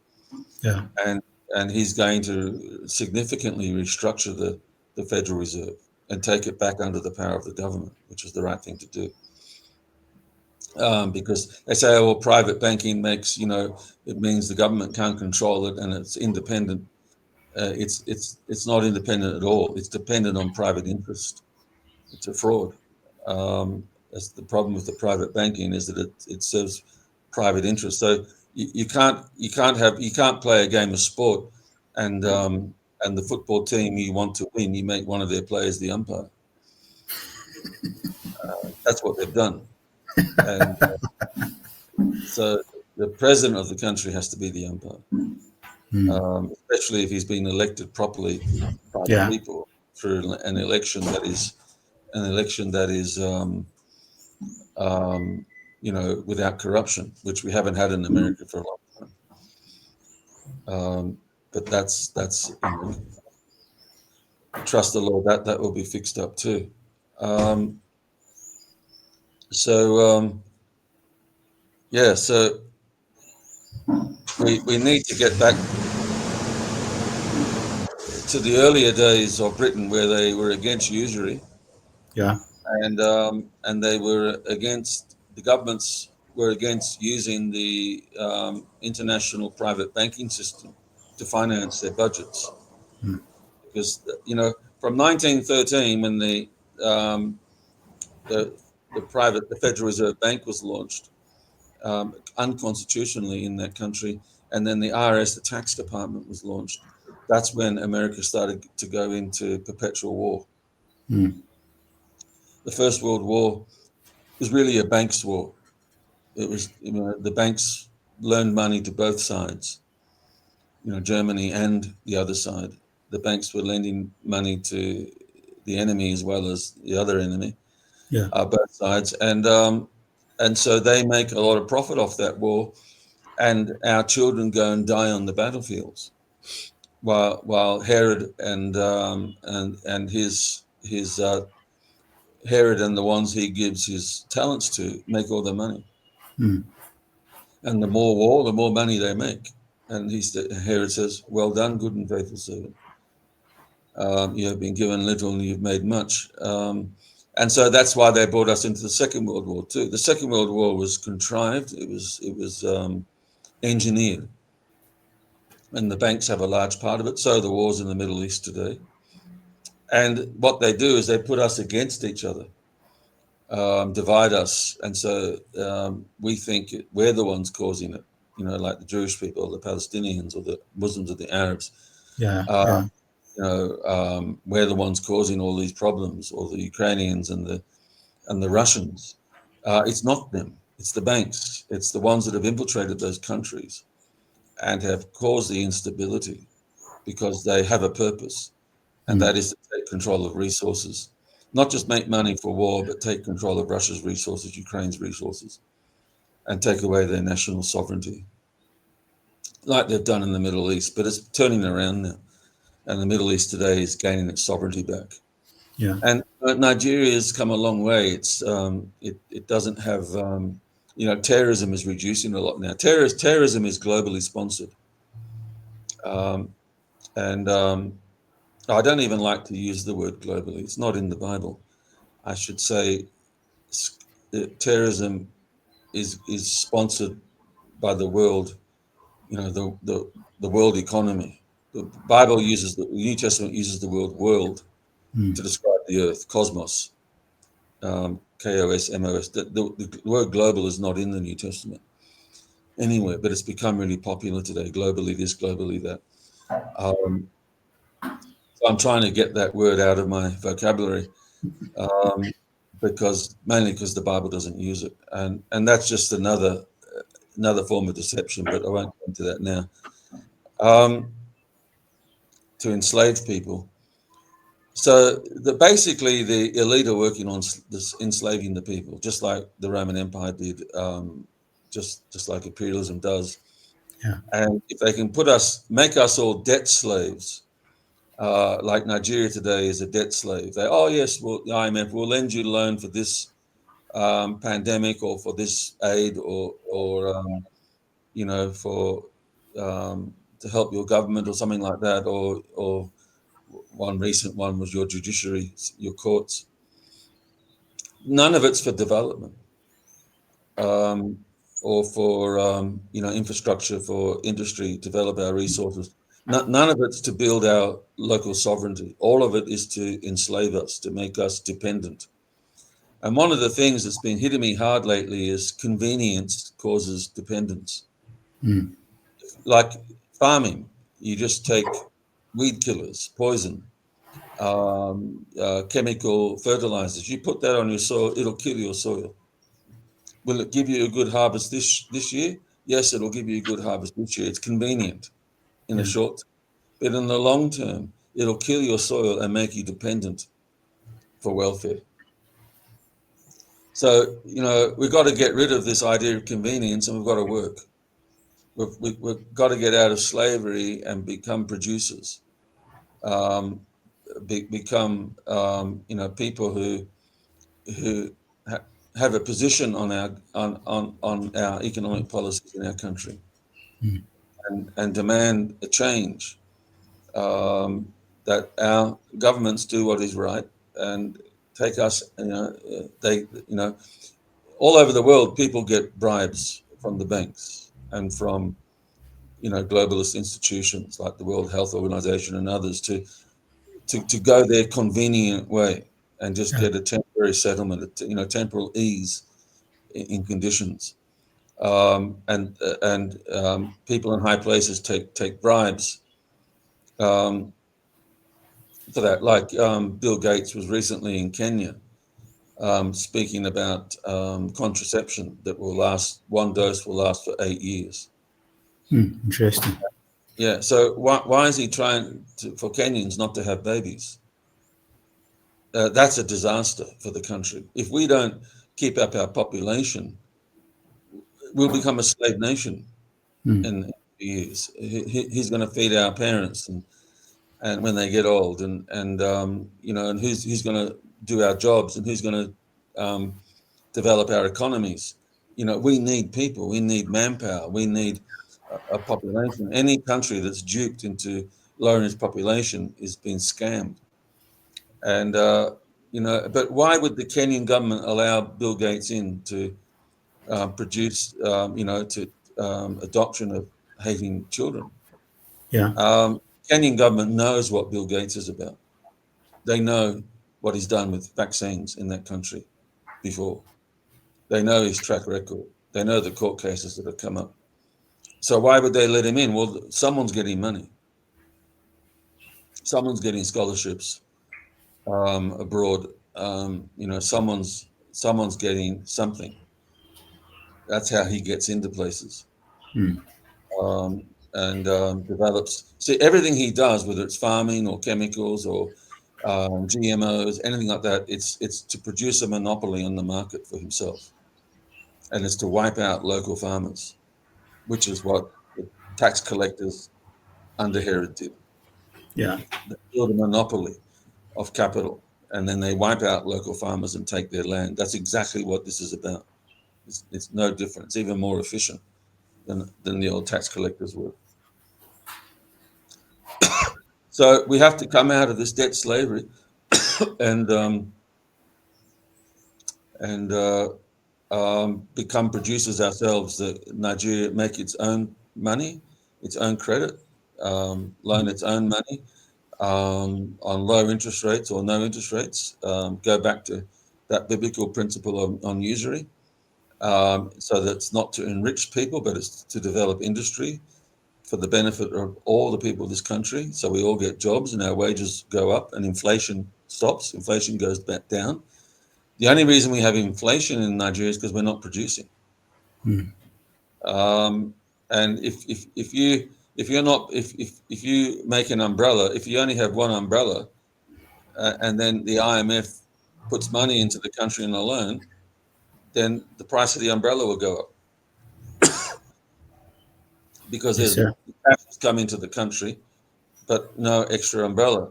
S1: Yeah.
S2: And he's going to significantly restructure the Federal Reserve and take it back under the power of the government, which is the right thing to do. Because they say, oh, well, private banking it means the government can't control it and it's independent. It's not independent at all. It's dependent on private interest. It's a fraud. That's the problem with the private banking, is that it serves private interest. So you can't play a game of sport, and the football team you want to win, you make one of their players the umpire. That's what they've done, and so the president of the country has to be the umpire,
S1: Mm.
S2: especially if he's been elected properly by the
S1: Yeah.
S2: people through an election that is without corruption, which we haven't had in America for a long time. But that's trust the Lord, that will be fixed up too. Um, so yeah, so we need to get back to the earlier days of Britain, where they were against usury,
S1: Yeah.
S2: and the governments were against using the international private banking system to finance their budgets,
S1: Mm.
S2: because from 1913, when um, the the Federal Reserve Bank was launched, unconstitutionally in that country, and then the IRS, the tax department, was launched. That's when America started to go into perpetual war.
S1: Mm.
S2: The First World War was really a banks war. It was, the banks loaned money to both sides, Germany and the other side. The banks were lending money to the enemy as well as the other enemy,
S1: Yeah.
S2: both sides, and so they make a lot of profit off that war, and our children go and die on the battlefields, while Herod and his Herod and the ones he gives his talents to make all the money.
S1: Mm.
S2: And the more war, the more money they make. And Herod says, "Well done, good and faithful servant. You have been given little and you've made much." And so that's why they brought us into the Second World War too. The Second World War was contrived. It was engineered, and the banks have a large part of it. So the wars in the Middle East today. And what they do is they put us against each other, divide us, and so we think we're the ones causing it. Like the Jewish people, or the Palestinians, or the Muslims, or the Arabs.
S1: Yeah.
S2: Uh,
S1: Yeah.
S2: we're the ones causing all these problems, or the Ukrainians and the Russians. It's not them. It's the banks. It's the ones that have infiltrated those countries and have caused the instability, because they have a purpose, and
S1: Mm.
S2: that is to take control of resources, not just make money for war, but take control of Russia's resources, Ukraine's resources, and take away their national sovereignty, like they've done in the Middle East. But it's turning around now, and the Middle East today is gaining its sovereignty back.
S1: Yeah.
S2: And Nigeria has come a long way. It doesn't have terrorism is reducing a lot now. Terrorism is globally sponsored, um, and I don't even like to use the word globally. It's not in the Bible. I should say terrorism is sponsored by the world. The world economy. The Bible uses the New Testament uses the word world
S1: Mm.
S2: to describe the earth, cosmos, KOSMOS. The word global is not in the New Testament anywhere, but it's become really popular today. Globally this, globally that. Um, so I'm trying to get that word out of my vocabulary, um, mainly because the Bible doesn't use it, and that's just another form of deception. But I won't go into that now. um, to enslave people. So basically, the elite are working on this enslaving the people, just like the Roman Empire did, just like imperialism does.
S1: Yeah.
S2: And if they can make us all debt slaves, like Nigeria today is a debt slave. Oh yes, well, the IMF will lend you a loan for this pandemic or for this aid or for to help your government or something like that, or one recent one was your judiciary, your courts. None of it's for development, um, or for infrastructure for industry, develop our resources. None of it's to build our local sovereignty. All of it is to enslave us, to make us dependent. And one of the things that's been hitting me hard lately is convenience causes dependence.
S1: Mm.
S2: Like farming, you just take weed killers, poison, chemical fertilizers. You put that on your soil, it'll kill your soil. Will it give you a good harvest this year? Yes, it'll give you a good harvest this year. It's convenient in the
S1: Yeah.
S2: short term, but in the long term, it'll kill your soil and make you dependent for welfare. So, we've got to get rid of this idea of convenience and we've got to work. We've got to get out of slavery and become producers, um, become, people who ha- have a position on our economic policies in our country,
S1: Mm.
S2: and demand a change, um, that our governments do what is right and take us. All over the world, people get bribes from the banks and from globalist institutions like the World Health Organization and others to go their convenient way and just
S1: Yeah.
S2: get a temporary settlement, temporal ease in conditions. And people in high places take bribes, um, for that. Like, Bill Gates was recently in Kenya, speaking about contraception that will last. One dose will last for 8 years.
S1: Mm. Interesting.
S2: Yeah. So why is he trying for Kenyans not to have babies? That's a disaster for the country. If we don't keep up our population, we'll become a slave nation
S1: Mm.
S2: in years. He's going to feed our parents and when they get old, and who's going to do our jobs, and who's going to develop our economies. We need people, we need manpower, we need a population. Any country that's duped into lowering its population is being scammed. And but why would the Kenyan government allow Bill Gates in to produce, to adoption of hating children?
S1: Yeah.
S2: Um, Kenyan government knows what Bill Gates is about. They know what he's done with vaccines in that country before. They know his track record. They know the court cases that have come up. So why would they let him in? Well, someone's getting money. Someone's getting scholarships abroad. Someone's getting something. That's how he gets into places,
S1: Mm.
S2: and develops. See, everything he does, whether it's farming or chemicals or GMOs, anything like that, it's to produce a monopoly on the market for himself, and it's to wipe out local farmers, which is what the tax collectors under Herod did.
S1: Yeah.
S2: They build a monopoly of capital, and then they wipe out local farmers and take their land. That's exactly what this is about. It's no different. It's even more efficient than the old tax collectors were. So we have to come out of this debt slavery and and become producers ourselves. That Nigeria make its own money, its own credit, loan its own money, on low interest rates or no interest rates. Go back to that biblical principle on usury. So that's not to enrich people, but it's to develop industry for the benefit of all the people of this country. So we all get jobs and our wages go up and inflation stops. Inflation goes back down. The only reason we have inflation in Nigeria is because we're not producing.
S1: Mm.
S2: Um, and if you're not, if you make an umbrella, if you only have one umbrella, and then the IMF puts money into the country in a loan, then the price of the umbrella will go up because
S1: Yes,
S2: there's
S1: sir.
S2: cash has come into the country, but no extra umbrella.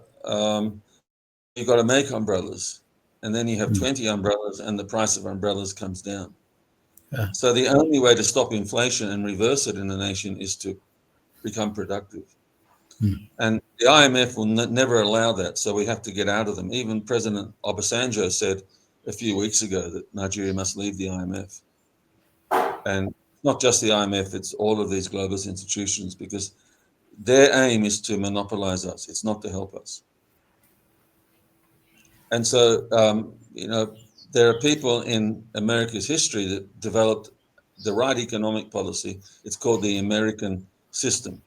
S2: You've got to make umbrellas, and then you have
S1: Mm.
S2: 20 umbrellas, and the price of umbrellas comes down.
S1: Yeah.
S2: So the only way to stop inflation and reverse it in the nation is to become productive.
S1: Mm.
S2: And the IMF will never allow that. So we have to get out of them. Even President Obasanjo said a few weeks ago that Nigeria must leave the IMF. And not just the IMF, it's all of these globalist institutions because their aim is to monopolize us. It's not to help us. And so, there are people in America's history that developed the right economic policy. It's called the American system.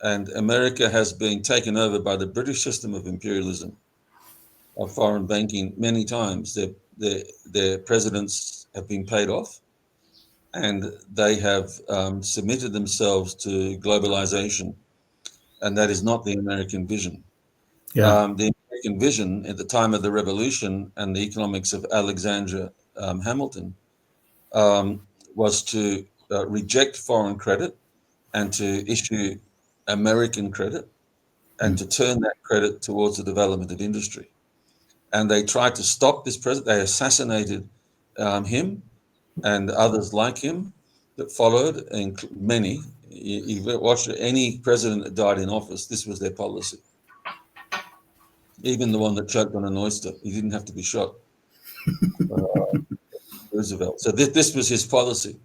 S2: And America has been taken over by the British system of imperialism, of foreign banking many times. Their presidents have been paid off and they have submitted themselves to globalization. And that is not the American vision.
S1: Yeah.
S2: The American vision at the time of the revolution and the economics of Alexander Hamilton was to reject foreign credit and to issue American credit and
S1: Mm.
S2: to turn that credit towards the development of industry. And they tried to stop this president. They assassinated him and others like him that followed, many. You watch any president that died in office, this was their policy. Even the one that choked on an oyster, he didn't have to be shot. Uh, Roosevelt. So this was his policy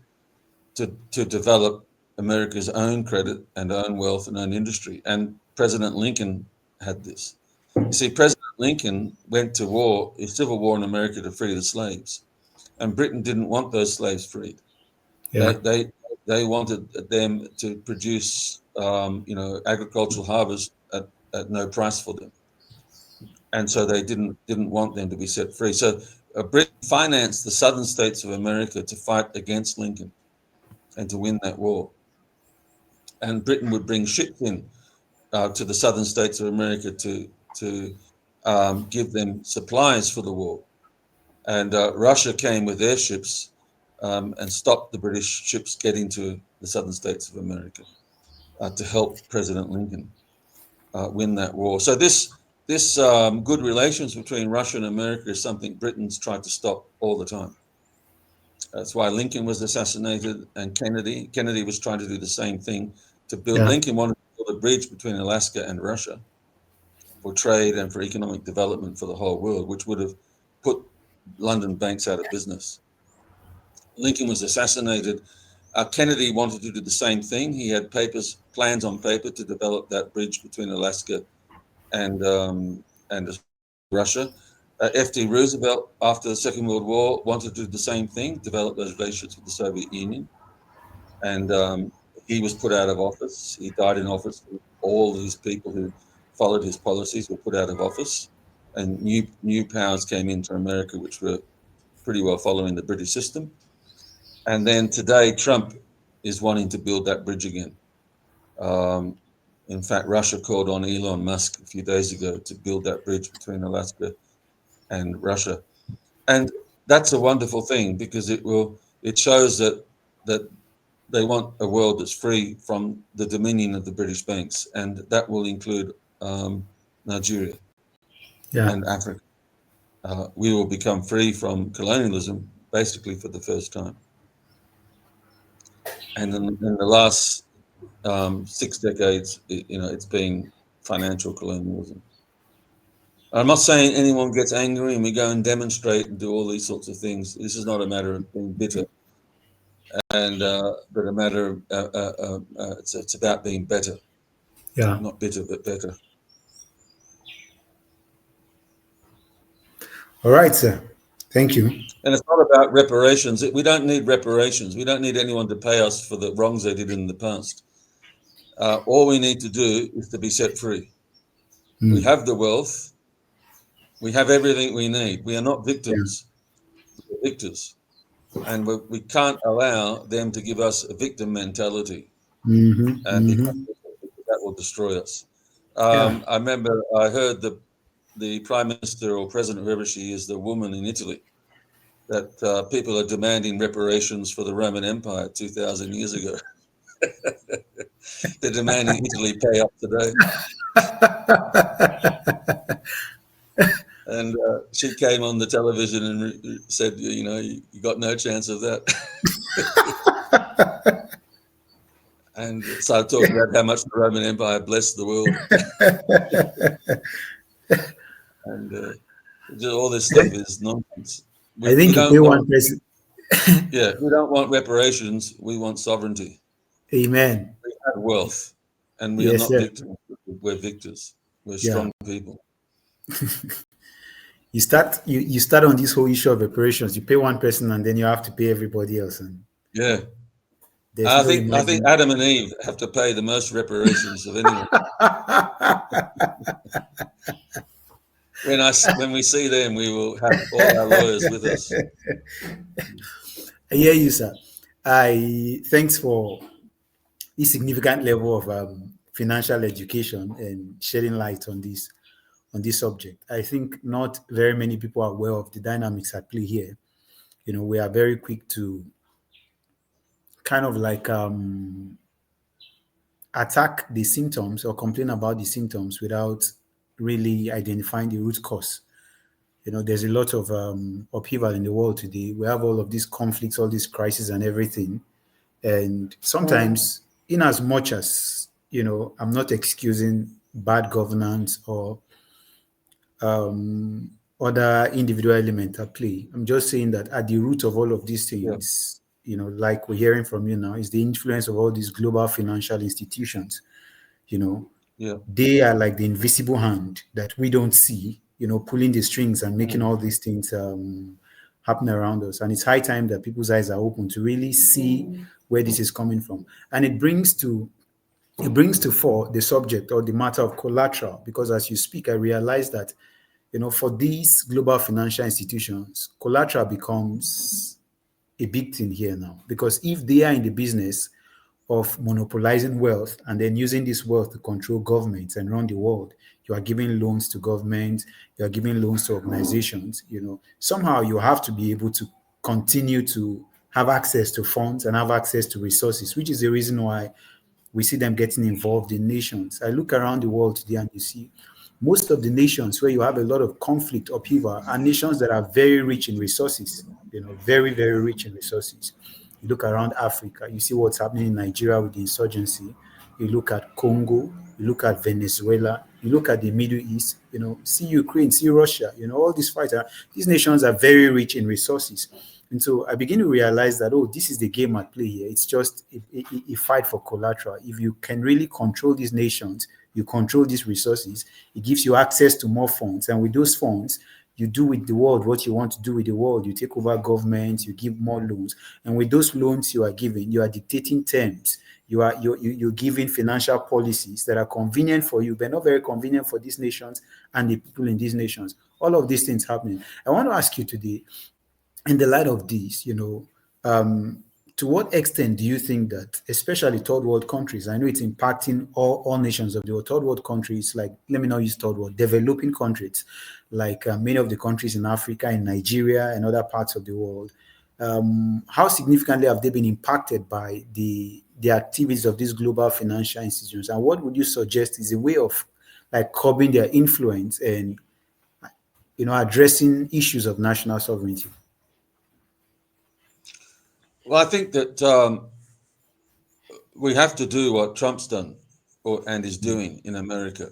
S2: to develop America's own credit and own wealth and own industry. And President Lincoln had this. You see, President Lincoln went to war, a civil war in America to free the slaves, and Britain didn't want those slaves freed.
S1: Yeah.
S2: They wanted them to produce, agricultural harvest at no price for them, and so they didn't want them to be set free. So Britain financed the southern states of America to fight against Lincoln and to win that war. And Britain would bring ships in to the southern states of America to give them supplies for the war. And Russia came with their ships and stopped the British ships getting to the southern states of America to help President Lincoln win that war. So this good relations between Russia and America is something Britain's tried to stop all the time. That's why Lincoln was assassinated and Kennedy was trying to do the same thing to build.
S1: Yeah.
S2: Lincoln wanted to build a bridge between Alaska and Russia for trade and for economic development for the whole world, which would have put London banks out of business. Lincoln was assassinated. Kennedy wanted to do the same thing. He had plans on paper to develop that bridge between Alaska and Russia. F.D. Roosevelt, after the Second World War, wanted to do the same thing, develop those relations with the Soviet Union, and he was put out of office. He died in office. All these people who followed his policies were put out of office, and new powers came into America, which were pretty well following the British system. And then today, Trump is wanting to build that bridge again. Um, in fact, Russia called on Elon Musk a few days ago to build that bridge between Alaska and Russia, and that's a wonderful thing because it shows that they want a world that's free from the dominion of the British banks, and that will include Nigeria
S1: Yeah.
S2: and Africa. We will become free from colonialism basically for the first time, and in the last 6 decades, it's been financial colonialism. I'm not saying anyone gets angry and we go and demonstrate and do all these sorts of things. This is not a matter of being bitter, and but a matter of it's about being better,
S1: Yeah.
S2: not bitter but better.
S1: All right, sir. Thank you.
S2: And it's not about reparations. We don't need reparations. We don't need anyone to pay us for the wrongs they did in the past. All we need to do is to be set free. We
S1: Mm.
S2: have the wealth. We have everything we need. We are not
S1: Yeah.
S2: victims. We're victors. And we can't allow them to give us a victim mentality.
S1: Mm-hmm.
S2: And because
S1: Mm-hmm.
S2: or destroy us.
S1: Yeah.
S2: I remember I heard the prime minister or president, whoever she is, the woman in Italy, that people are demanding reparations for the Roman Empire 2,000 years ago. They're demanding Italy pay up today. And she came on the television and said, you got no chance of that. And started talking about how much the Roman Empire blessed the world. And all this stuff is nonsense.
S1: I
S2: We
S1: think you pay
S2: don't
S1: one
S2: want,
S1: person.
S2: yeah, we don't want reparations. We want sovereignty.
S1: Amen.
S2: We have wealth, and we are
S1: Yes,
S2: not
S1: sir.
S2: victims. We're victors. We're
S1: Yeah.
S2: strong people.
S1: You start on this whole issue of reparations. You pay one person and then you have to pay everybody else, and
S2: Yeah,
S1: there's
S2: I
S1: no
S2: think I think
S1: imagining.
S2: Adam and Eve have to pay the most reparations of anyone. When we see them, we will have all our lawyers with us.
S1: I hear you, sir. I thanks for this significant level of financial education and shedding light on this subject. I think not very many people are aware of the dynamics at play here. We are very quick to kind of like attack the symptoms or complain about the symptoms without really identifying the root cause. There's a lot of upheaval in the world today. We have all of these conflicts, all these crises, and everything. And sometimes, in as much as I'm not excusing bad governance or other individual element at play. I'm just saying that at the root of all of these
S2: Yeah,
S1: things, like we're hearing from you now, is the influence of all these global financial institutions. You know,
S2: yeah,
S1: they are like the invisible hand that we don't see, pulling the strings and making
S2: mm,
S1: all these things happen around us. And it's high time that people's eyes are open to really see where this is coming from. And it brings to fore the subject or the matter of collateral, because as you speak, I realize that for these global financial institutions, collateral becomes a big thing here now. Because if they are in the business of monopolizing wealth and then using this wealth to control governments and run the world, you are giving loans to governments, you are giving loans to organizations, somehow you have to be able to continue to have access to funds and have access to resources, which is the reason why we see them getting involved in nations. I look around the world today and you see most of the nations where you have a lot of conflict upheaval are nations that are very rich in resources, very, very rich in resources. You look around Africa, you see what's happening in Nigeria with the insurgency. You look at Congo, you look at Venezuela, you look at the Middle East, see Ukraine, see Russia, all these fighters, these nations are very rich in resources. And so I begin to realize that, oh, this is the game at play here. It's just a fight for collateral. If you can really control these nations, you control these resources, it gives you access to more funds. And with those funds, you do with the world what you want to do with the world. You take over government, you give more loans. And with those loans you are giving, you are dictating terms. You're giving financial policies that are convenient for you, but not very convenient for these nations and the people in these nations. All of these things happening. I want to ask you today, in the light of this, to what extent do you think that, especially third world countries, I know it's impacting all nations of the world, third world countries, like, let me not use third world, developing countries, like many of the countries in Africa, in Nigeria, and other parts of the world, how significantly have they been impacted by the activities of these global financial institutions? And what would you suggest is a way of like curbing their influence and addressing issues of national sovereignty?
S2: well, I think that we have to do what Trump's done and is doing in America.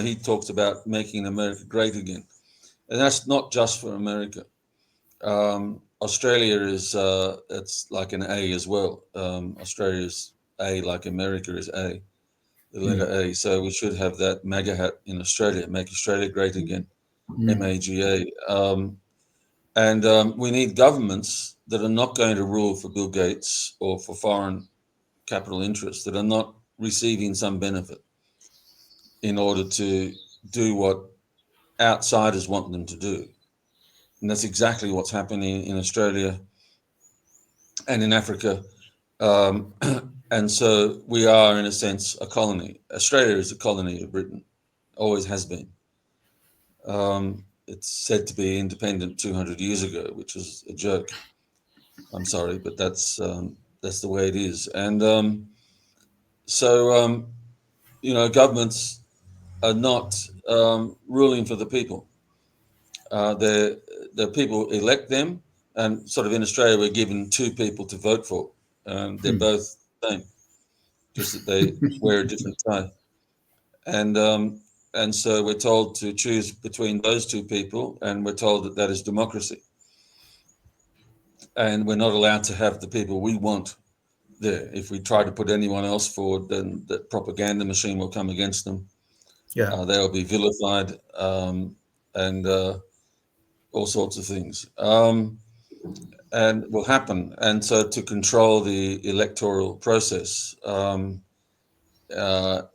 S2: He talks about making America great again, and that's not just for America. Australia is it's like an A as well. Australia's A, like America is A, the letter
S1: Mm,
S2: A. So we should have that MAGA hat in Australia, make Australia great again,
S1: mm,
S2: MAGA. And we need governments that are not going to rule for Bill Gates or for foreign capital interests, that are not receiving some benefit in order to do what outsiders want them to do. And that's exactly what's happening in Australia and in Africa. Um, And so we are, in a sense, a colony. Australia is a colony of Britain, always has been. It's said to be independent 200 years ago, which is a joke. I'm sorry, but that's the way it is. And so, governments are not ruling for the people. The people elect them, and sort of in Australia, we're given two people to vote for, and they're
S1: Mm.
S2: both the same, just that they wear a different tie. And so we're told to choose between those two people, and we're told that that is democracy, and we're not allowed to have the people we want there. If we try to put anyone else forward, then the propaganda machine will come against them.
S1: Yeah.
S2: They will be vilified, and all sorts of things, and will happen. And so, to control the electoral process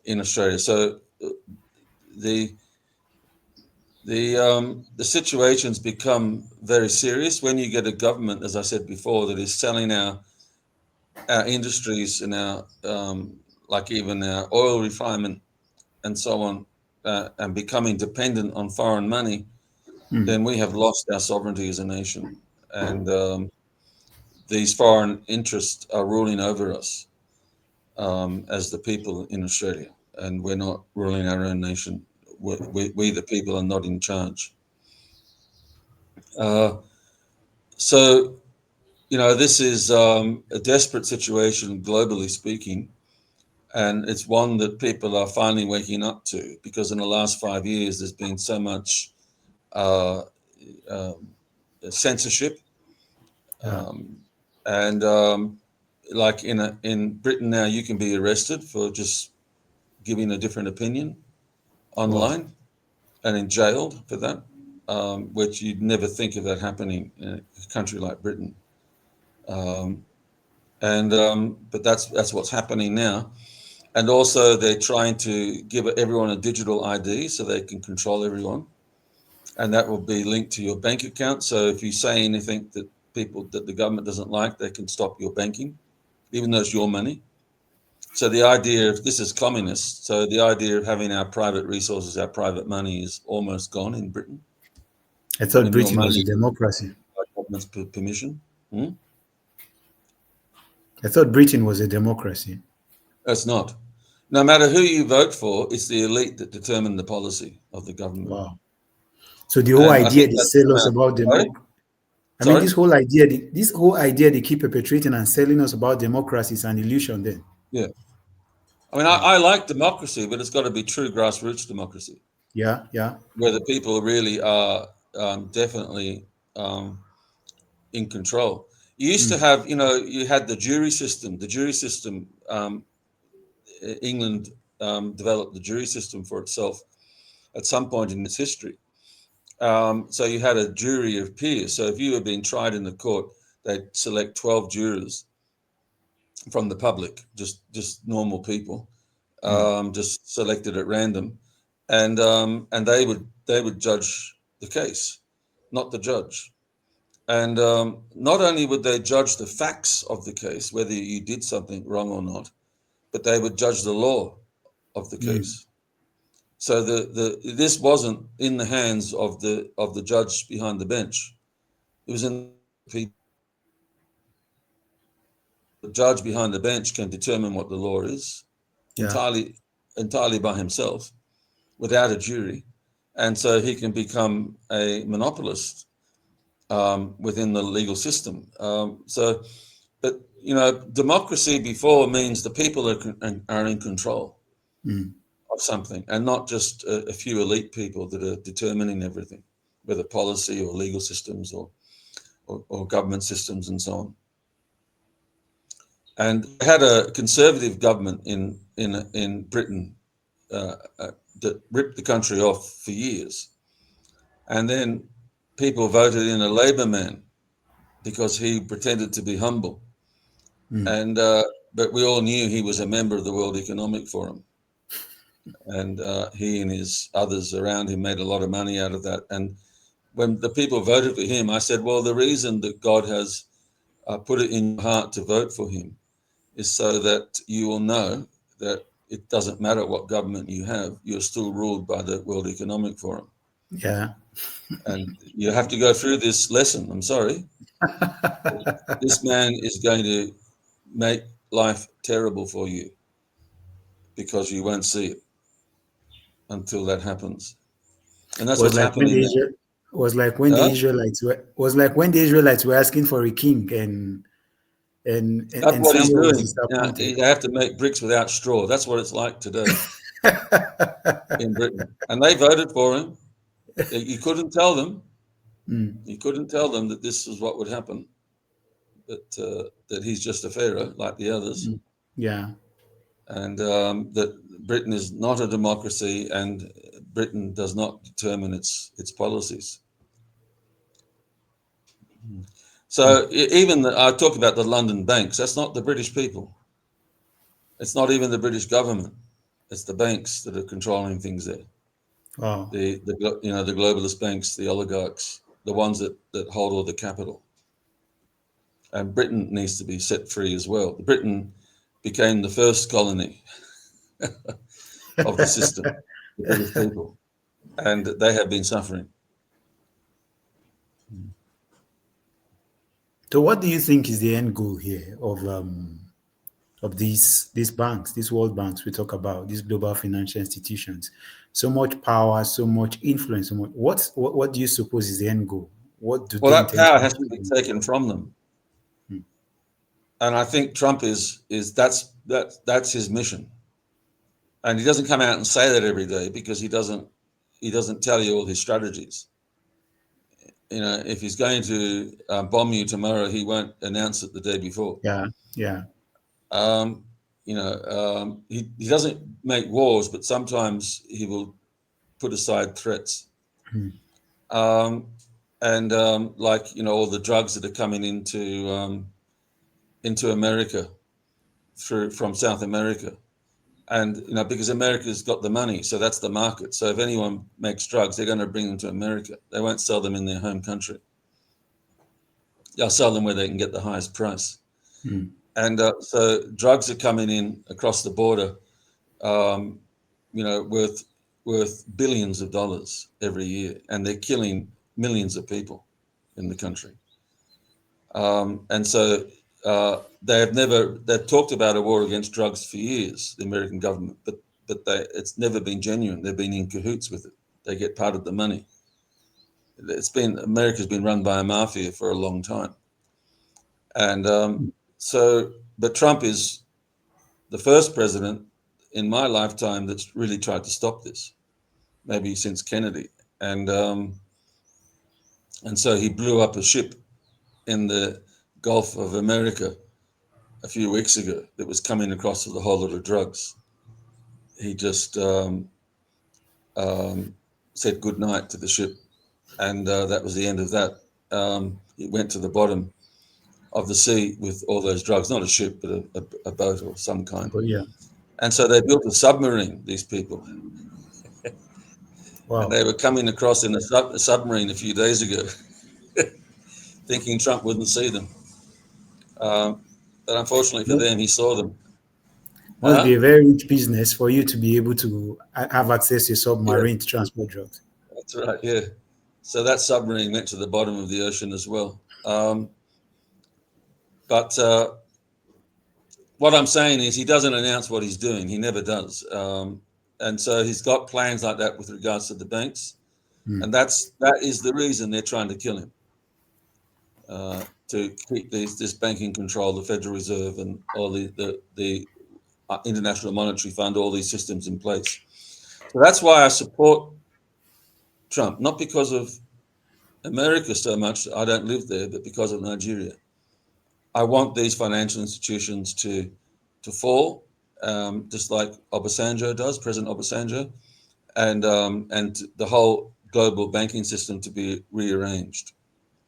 S2: in Australia, so the the situations become very serious when you get a government, as I said before, that is selling our industries and our like even our oil refinement and so on, and becoming dependent on foreign money.
S1: Mm.
S2: Then we have lost our sovereignty as a nation, and these foreign interests are ruling over us as the people in Australia, and we're not ruling our own nation. We the people, are not in charge. Uh, so this is a desperate situation, globally speaking, and it's one that people are finally waking up to, because in the last 5 years there's been so much uh, uh, censorship,
S1: Yeah.
S2: um, and like in Britain now, you can be arrested for just giving a different opinion
S1: Wow.
S2: online, and in jailed for that, which you'd never think of that happening in a country like Britain. Um, and But that's what's happening now. And also, they're trying to give everyone a digital ID so they can control everyone, and that will be linked to your bank account. So if you say anything that the government doesn't like, they can stop your banking, even though it's your money. So the idea of this is communist. So the idea of having our private resources, our private money, is almost gone in Britain.
S1: I thought
S2: When your
S1: Britain was
S2: money
S1: a
S2: is
S1: democracy.
S2: by government's permission. Hmm?
S1: I thought Britain was a democracy.
S2: It's not. No matter who you vote for, it's the elite that determine the policy of the government.
S1: Wow. So the whole
S2: And I
S1: idea
S2: think
S1: they
S2: that's
S1: sell us about
S2: sorry,
S1: I mean,
S2: sorry.
S1: this whole idea they keep perpetrating and selling us about democracy is an illusion. Then,
S2: Yeah. I mean,
S1: wow.
S2: I like democracy, but it's got to be true grassroots democracy,
S1: Yeah, yeah.
S2: where the people really are definitely in control. You used to
S1: Mm.
S2: have, you had the jury system. The jury system, England developed the jury system for itself at some point in its history. So you had a jury of peers. So if you were being tried in the court, they'd select 12 jurors from the public, just normal people,
S1: Mm.
S2: just selected at random, and they would judge the case, not the judge. And not only would they judge the facts of the case, whether you did something wrong or not, but they would judge the law of the
S1: Mm.
S2: case. So this wasn't in the hands of the judge behind the bench. It was in the people. The judge behind the bench can determine what the law is
S1: Yeah.
S2: entirely by himself, without a jury, and so he can become a monopolist within the legal system. But democracy before means the people are in control
S1: Mm.
S2: of something, and not just a few elite people that are determining everything, whether policy or legal systems or government systems and so on. And they had a conservative government in Britain that ripped the country off for years, and then people voted in a Labor man because he pretended to be humble,
S1: Mm.
S2: and but we all knew he was a member of the World Economic Forum, and he and his others around him made a lot of money out of that. And when the people voted for him, I said, well, the reason that God has put it in your heart to vote for him is so that you will know that it doesn't matter what government you have, you're still ruled by the World Economic Forum.
S1: Yeah.
S2: And you have to go through this lesson. I'm sorry. This man is going to make life terrible for you because you won't see it until that happens. And that's
S1: Was
S2: what's
S1: like when
S2: happening
S1: the
S2: now.
S1: Israel
S2: Huh?
S1: was like when the Israelites were asking for a king,
S2: That's
S1: and
S2: what he's
S1: Samuel was
S2: doing. Now,
S1: disappointed.
S2: they have to make bricks without straw. That's what it's like today in Britain. And they voted for him. You couldn't tell them.
S1: Mm,
S2: You couldn't tell them that this is what would happen. That he's just a pharaoh like the others,
S1: mm. Yeah.
S2: and that Britain is not a democracy, and Britain does not determine its policies.
S1: Mm.
S2: So even I talk about the London banks. That's not the British people. It's not even the British government. It's the banks that are controlling things there.
S1: Wow.
S2: The globalist banks, the oligarchs, the ones that hold all the capital. And Britain needs to be set free as well. Britain became the first colony of the system, the British people, and they have been suffering.
S1: So, what do you think is the end goal here of these banks, these world banks we talk about, these global financial institutions? So much power, so much influence. So much, what do you suppose is the end goal? What do
S2: Well,
S1: they
S2: that
S1: intend to
S2: power has to
S1: achieve?
S2: be taken from them,
S1: Mm.
S2: and I think Trump is that's his mission. And he doesn't come out and say that every day because he doesn't tell you all his strategies. If he's going to bomb you tomorrow, he won't announce it the day before.
S1: Yeah, yeah.
S2: Um, he doesn't make wars, but sometimes he will put aside threats.
S1: Mm.
S2: Um, and like all the drugs that are coming into America from South America, and because America's got the money, so that's the market. So if anyone makes drugs, they're going to bring them to America. They won't sell them in their home country. They'll sell them where they can get the highest price.
S1: Mm.
S2: And so drugs are coming in across the border, um, worth billions of dollars every year, and they're killing millions of people in the country. And so they've talked about a war against drugs for years, the American government, but it's never been genuine. They've been in cahoots with it. They get part of the money. America's been run by a mafia for a long time, and but Trump is the first president in my lifetime that's really tried to stop this, maybe since Kennedy, and so he blew up a ship in the Gulf of America a few weeks ago that was coming across with a whole lot of drugs. He just said good night to the ship, and that was the end of that. It went to the bottom of the sea with all those drugs, not a ship, but a boat or some kind.
S1: But yeah.
S2: And so they built a submarine, these people, and
S1: Wow.
S2: they were coming across in a submarine a few days ago, thinking Trump wouldn't see them. Um, but unfortunately for
S1: Must
S2: them, he saw them.
S1: must be
S2: Huh?
S1: a very rich business for you to be able to have access to a
S2: Yeah,
S1: submarine to transport drugs.
S2: that's right. Yeah. So that submarine went to the bottom of the ocean as well. But what I'm saying is he doesn't announce what he's doing. He never does. And so he's got plans like that with regards to the banks,
S1: Mm.
S2: and that is the reason they're trying to kill him, to keep this banking control, the Federal Reserve, and all the International Monetary Fund, all these systems in place. So that's why I support Trump, not because of America so much. I don't live there, but because of Nigeria. I want these financial institutions to fall, just like Obasanjo does, President Obasanjo, and the whole global banking system to be rearranged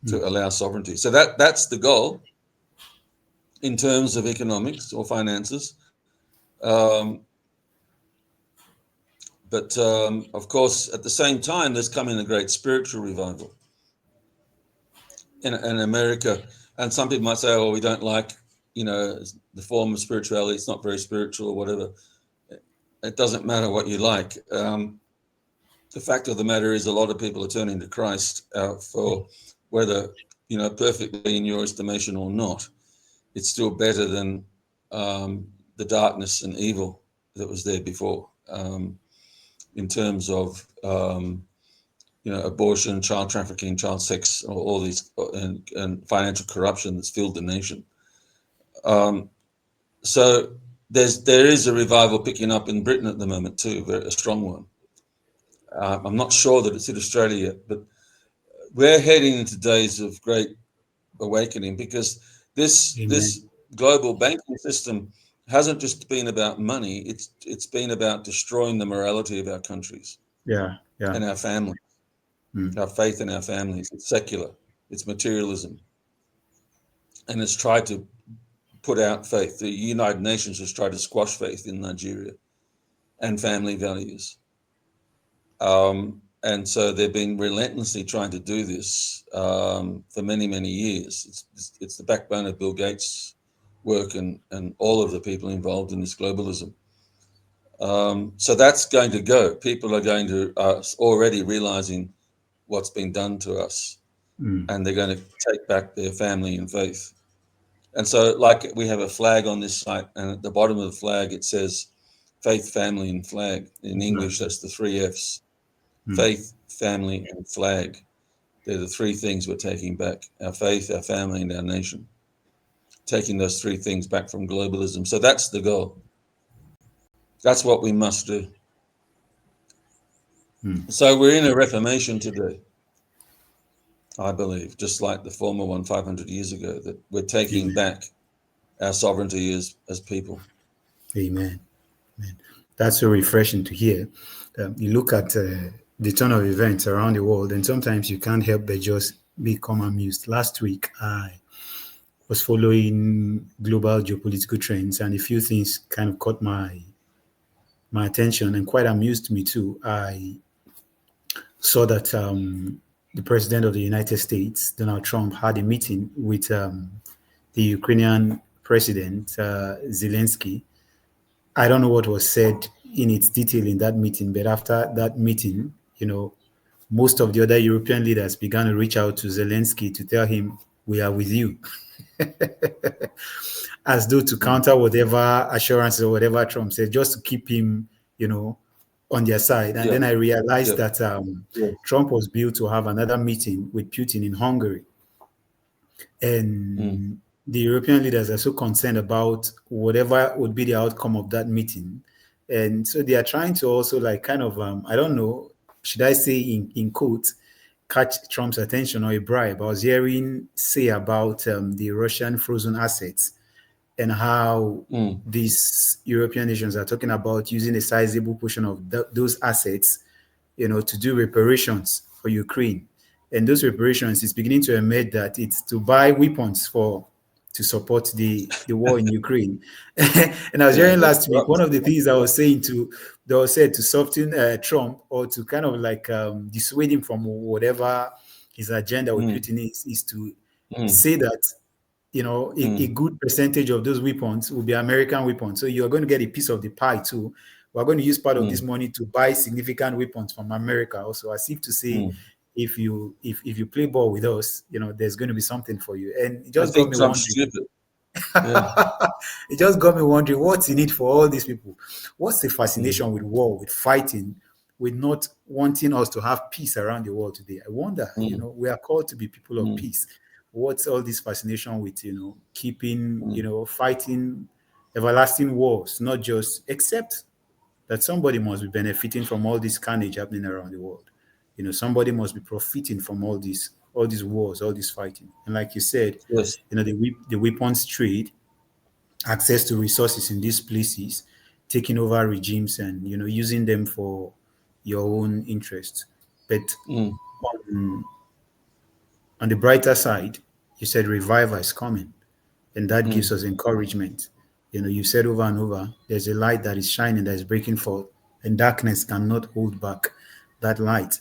S2: to
S1: Mm.
S2: allow sovereignty. So that's the goal in terms of economics or finances. Um, but of course, at the same time, there's coming a great spiritual revival in America. And some people might say, "Oh, we don't like, the form of spirituality, it's not very spiritual or whatever. It doesn't matter what you like. The fact of the matter is, a lot of people are turning to Christ for whether perfectly in your estimation or not. It's still better than the darkness and evil that was there before, in terms of abortion, child trafficking, child sex, all these, and financial corruption that's filled the nation. So there is a revival picking up in Britain at the moment too, a strong one. I'm not sure that it's in Australia yet, but we're heading into days of great awakening, because this
S1: Amen.
S2: global banking system hasn't just been about money. It's been about destroying the morality of our countries
S1: Yeah, yeah.
S2: and our families,
S1: Mm,
S2: our faith in our families. It's secular, it's materialism, and it's tried to put out faith. The United Nations has tried to squash faith in Nigeria and family values. And so they've been relentlessly trying to do this for many, many years. It's the backbone of Bill Gates' work and all of the people involved in this globalism. So that's going to go. People are going to already realizing what's been done to us,
S1: mm,
S2: and they're going to take back their family and faith. And so, like, we have a flag on this site, and at the bottom of the flag it says faith, family, and flag. In
S1: right.
S2: English, that's the three F's:
S1: Mm,
S2: faith, family, and flag. They're the three things we're taking back: our faith, our family, and our nation. Taking those three things back from globalism. So that's the goal. That's what we must do.
S1: mm.
S2: So we're in a reformation today, I believe, just like the former one 500 years ago, that we're taking
S1: Amen.
S2: back our sovereignty as people.
S1: Amen. Amen. That's so refreshing to hear. You look at the turn of events around the world, and sometimes you can't help but just become amused. Last week, I was following global geopolitical trends, and a few things kind of caught my attention and quite amused me too. I saw that the president of the United States, Donald Trump, had a meeting with the Ukrainian president, Zelensky. I don't know what was said in its detail in that meeting, but after that meeting, most of the other European leaders began to reach out to Zelensky to tell him, "We are with you," as though to
S2: Mm.
S1: counter whatever assurances or whatever Trump said, just to keep him, you know, on their side. And
S2: Yeah,
S1: then I realized
S2: yeah,
S1: that
S2: yeah.
S1: Trump was billed to have another meeting with Putin in Hungary.
S2: Mm.
S1: And the European leaders are so concerned about whatever would be the outcome of that meeting. And so they are trying to also, like, kind of, I don't know, should I say in quotes, catch Trump's attention or a bribe. I was hearing say about the Russian frozen assets and how
S2: Mm.
S1: these European nations are talking about using a sizable portion of those assets, to do reparations for Ukraine. And those reparations is beginning to emerge that it's to buy weapons to support the war in Ukraine. And I was
S2: Yeah,
S1: hearing
S2: that's
S1: last week,
S2: corrupt.
S1: one of the things I was saying that was said to soften Trump, or to kind of like dissuade him from whatever his agenda with
S2: Mm.
S1: Putin is to
S2: Mm.
S1: say that a
S2: Mm.
S1: good percentage of those weapons will be American weapons. So you're going to get a piece of the pie too. We're going to use part of this
S2: Mm.
S1: money to buy significant weapons from America also, as if to say,
S2: Mm.
S1: if you play ball with us, there's going to be something for you. And it
S2: I
S1: just got
S2: think
S1: me
S2: Trump's
S1: wondering.
S2: stupid. Yeah.
S1: It just got me wondering, what's in it for all these people? What's the
S2: Mm.
S1: fascination with war, with fighting, with not wanting us to have peace around the world today? I wonder,
S2: Mm.
S1: we are called to be people of
S2: Mm.
S1: peace. What's all this fascination with, keeping,
S2: Mm.
S1: fighting everlasting wars, not just, except that somebody must be benefiting from all this carnage happening around the world. Somebody must be profiting from all these wars, all this fighting. And like you said,
S2: Yes.
S1: the weapons trade, access to resources in these places, taking over regimes and using them for your own interests. But
S2: Mm.
S1: on the brighter side, you said revival is coming, and that gives
S2: Mm.
S1: us encouragement. You said over and over, there's a light that is shining, that is breaking forth, and darkness cannot hold back that light.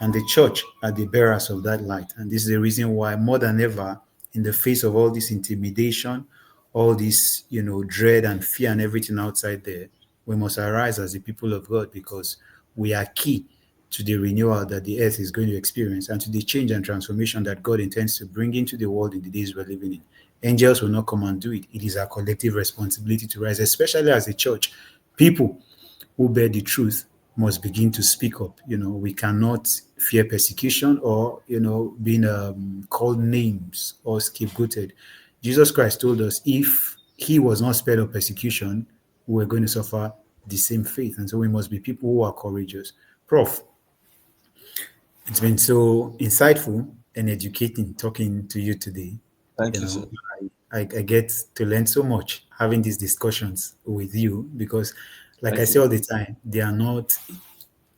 S1: And the church are the bearers of that light. And this is the reason why, more than ever, in the face of all this intimidation, all this, dread and fear and everything outside there, we must arise as the people of God, because we are key to the renewal that the earth is going to experience and to the change and transformation that God intends to bring into the world in the days we're living in. Angels will not come and do it. It is our collective responsibility to rise, especially as a church. People who bear the truth must begin to speak up. We cannot fear persecution or, being called names or scapegoated. Jesus Christ told us if he was not spared of persecution, we are going to suffer the same fate. And so we must be people who are courageous. Prof, it's been so insightful and educating talking to you today.
S2: Thank
S1: You
S2: you, sir.
S1: know, I get to learn so much having these discussions with you because, like I
S2: Thank
S1: say
S2: you.
S1: all the time, they are not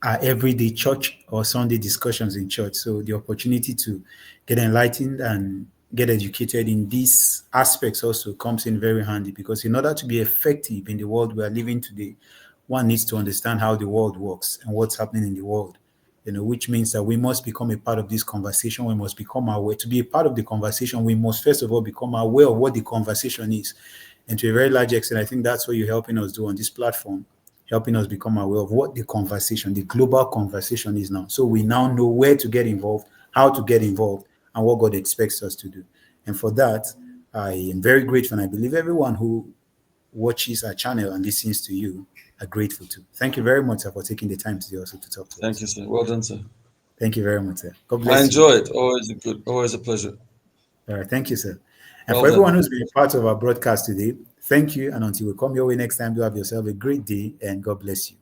S1: our everyday church or Sunday discussions in church. So the opportunity to get enlightened and get educated in these aspects also comes in very handy, because in order to be effective in the world we are living today, one needs to understand how the world works and what's happening in the world. Which means that we must become a part of this conversation. We must become aware. To be a part of the conversation, we must first of all become aware of what the conversation is. And to a very large extent, I think that's what you're helping us do on this platform, helping us become aware of what the conversation, the global conversation is now. So we now know where to get involved, how to get involved, and what God expects us to do. And for that, I am very grateful. And I believe everyone who watches our channel and listens to you are grateful too. Thank you very much, sir, for taking the time today also to talk to
S2: Thank
S1: us.
S2: you, sir. Well done, sir.
S1: Thank you very much, sir. God
S2: I
S1: bless you.
S2: enjoy it. Always a pleasure.
S1: All right. Thank you, sir. And
S2: Well
S1: for everyone
S2: done.
S1: who's been a part of our broadcast today, thank you. And until we come your way next time, do have yourself a great day and God bless you.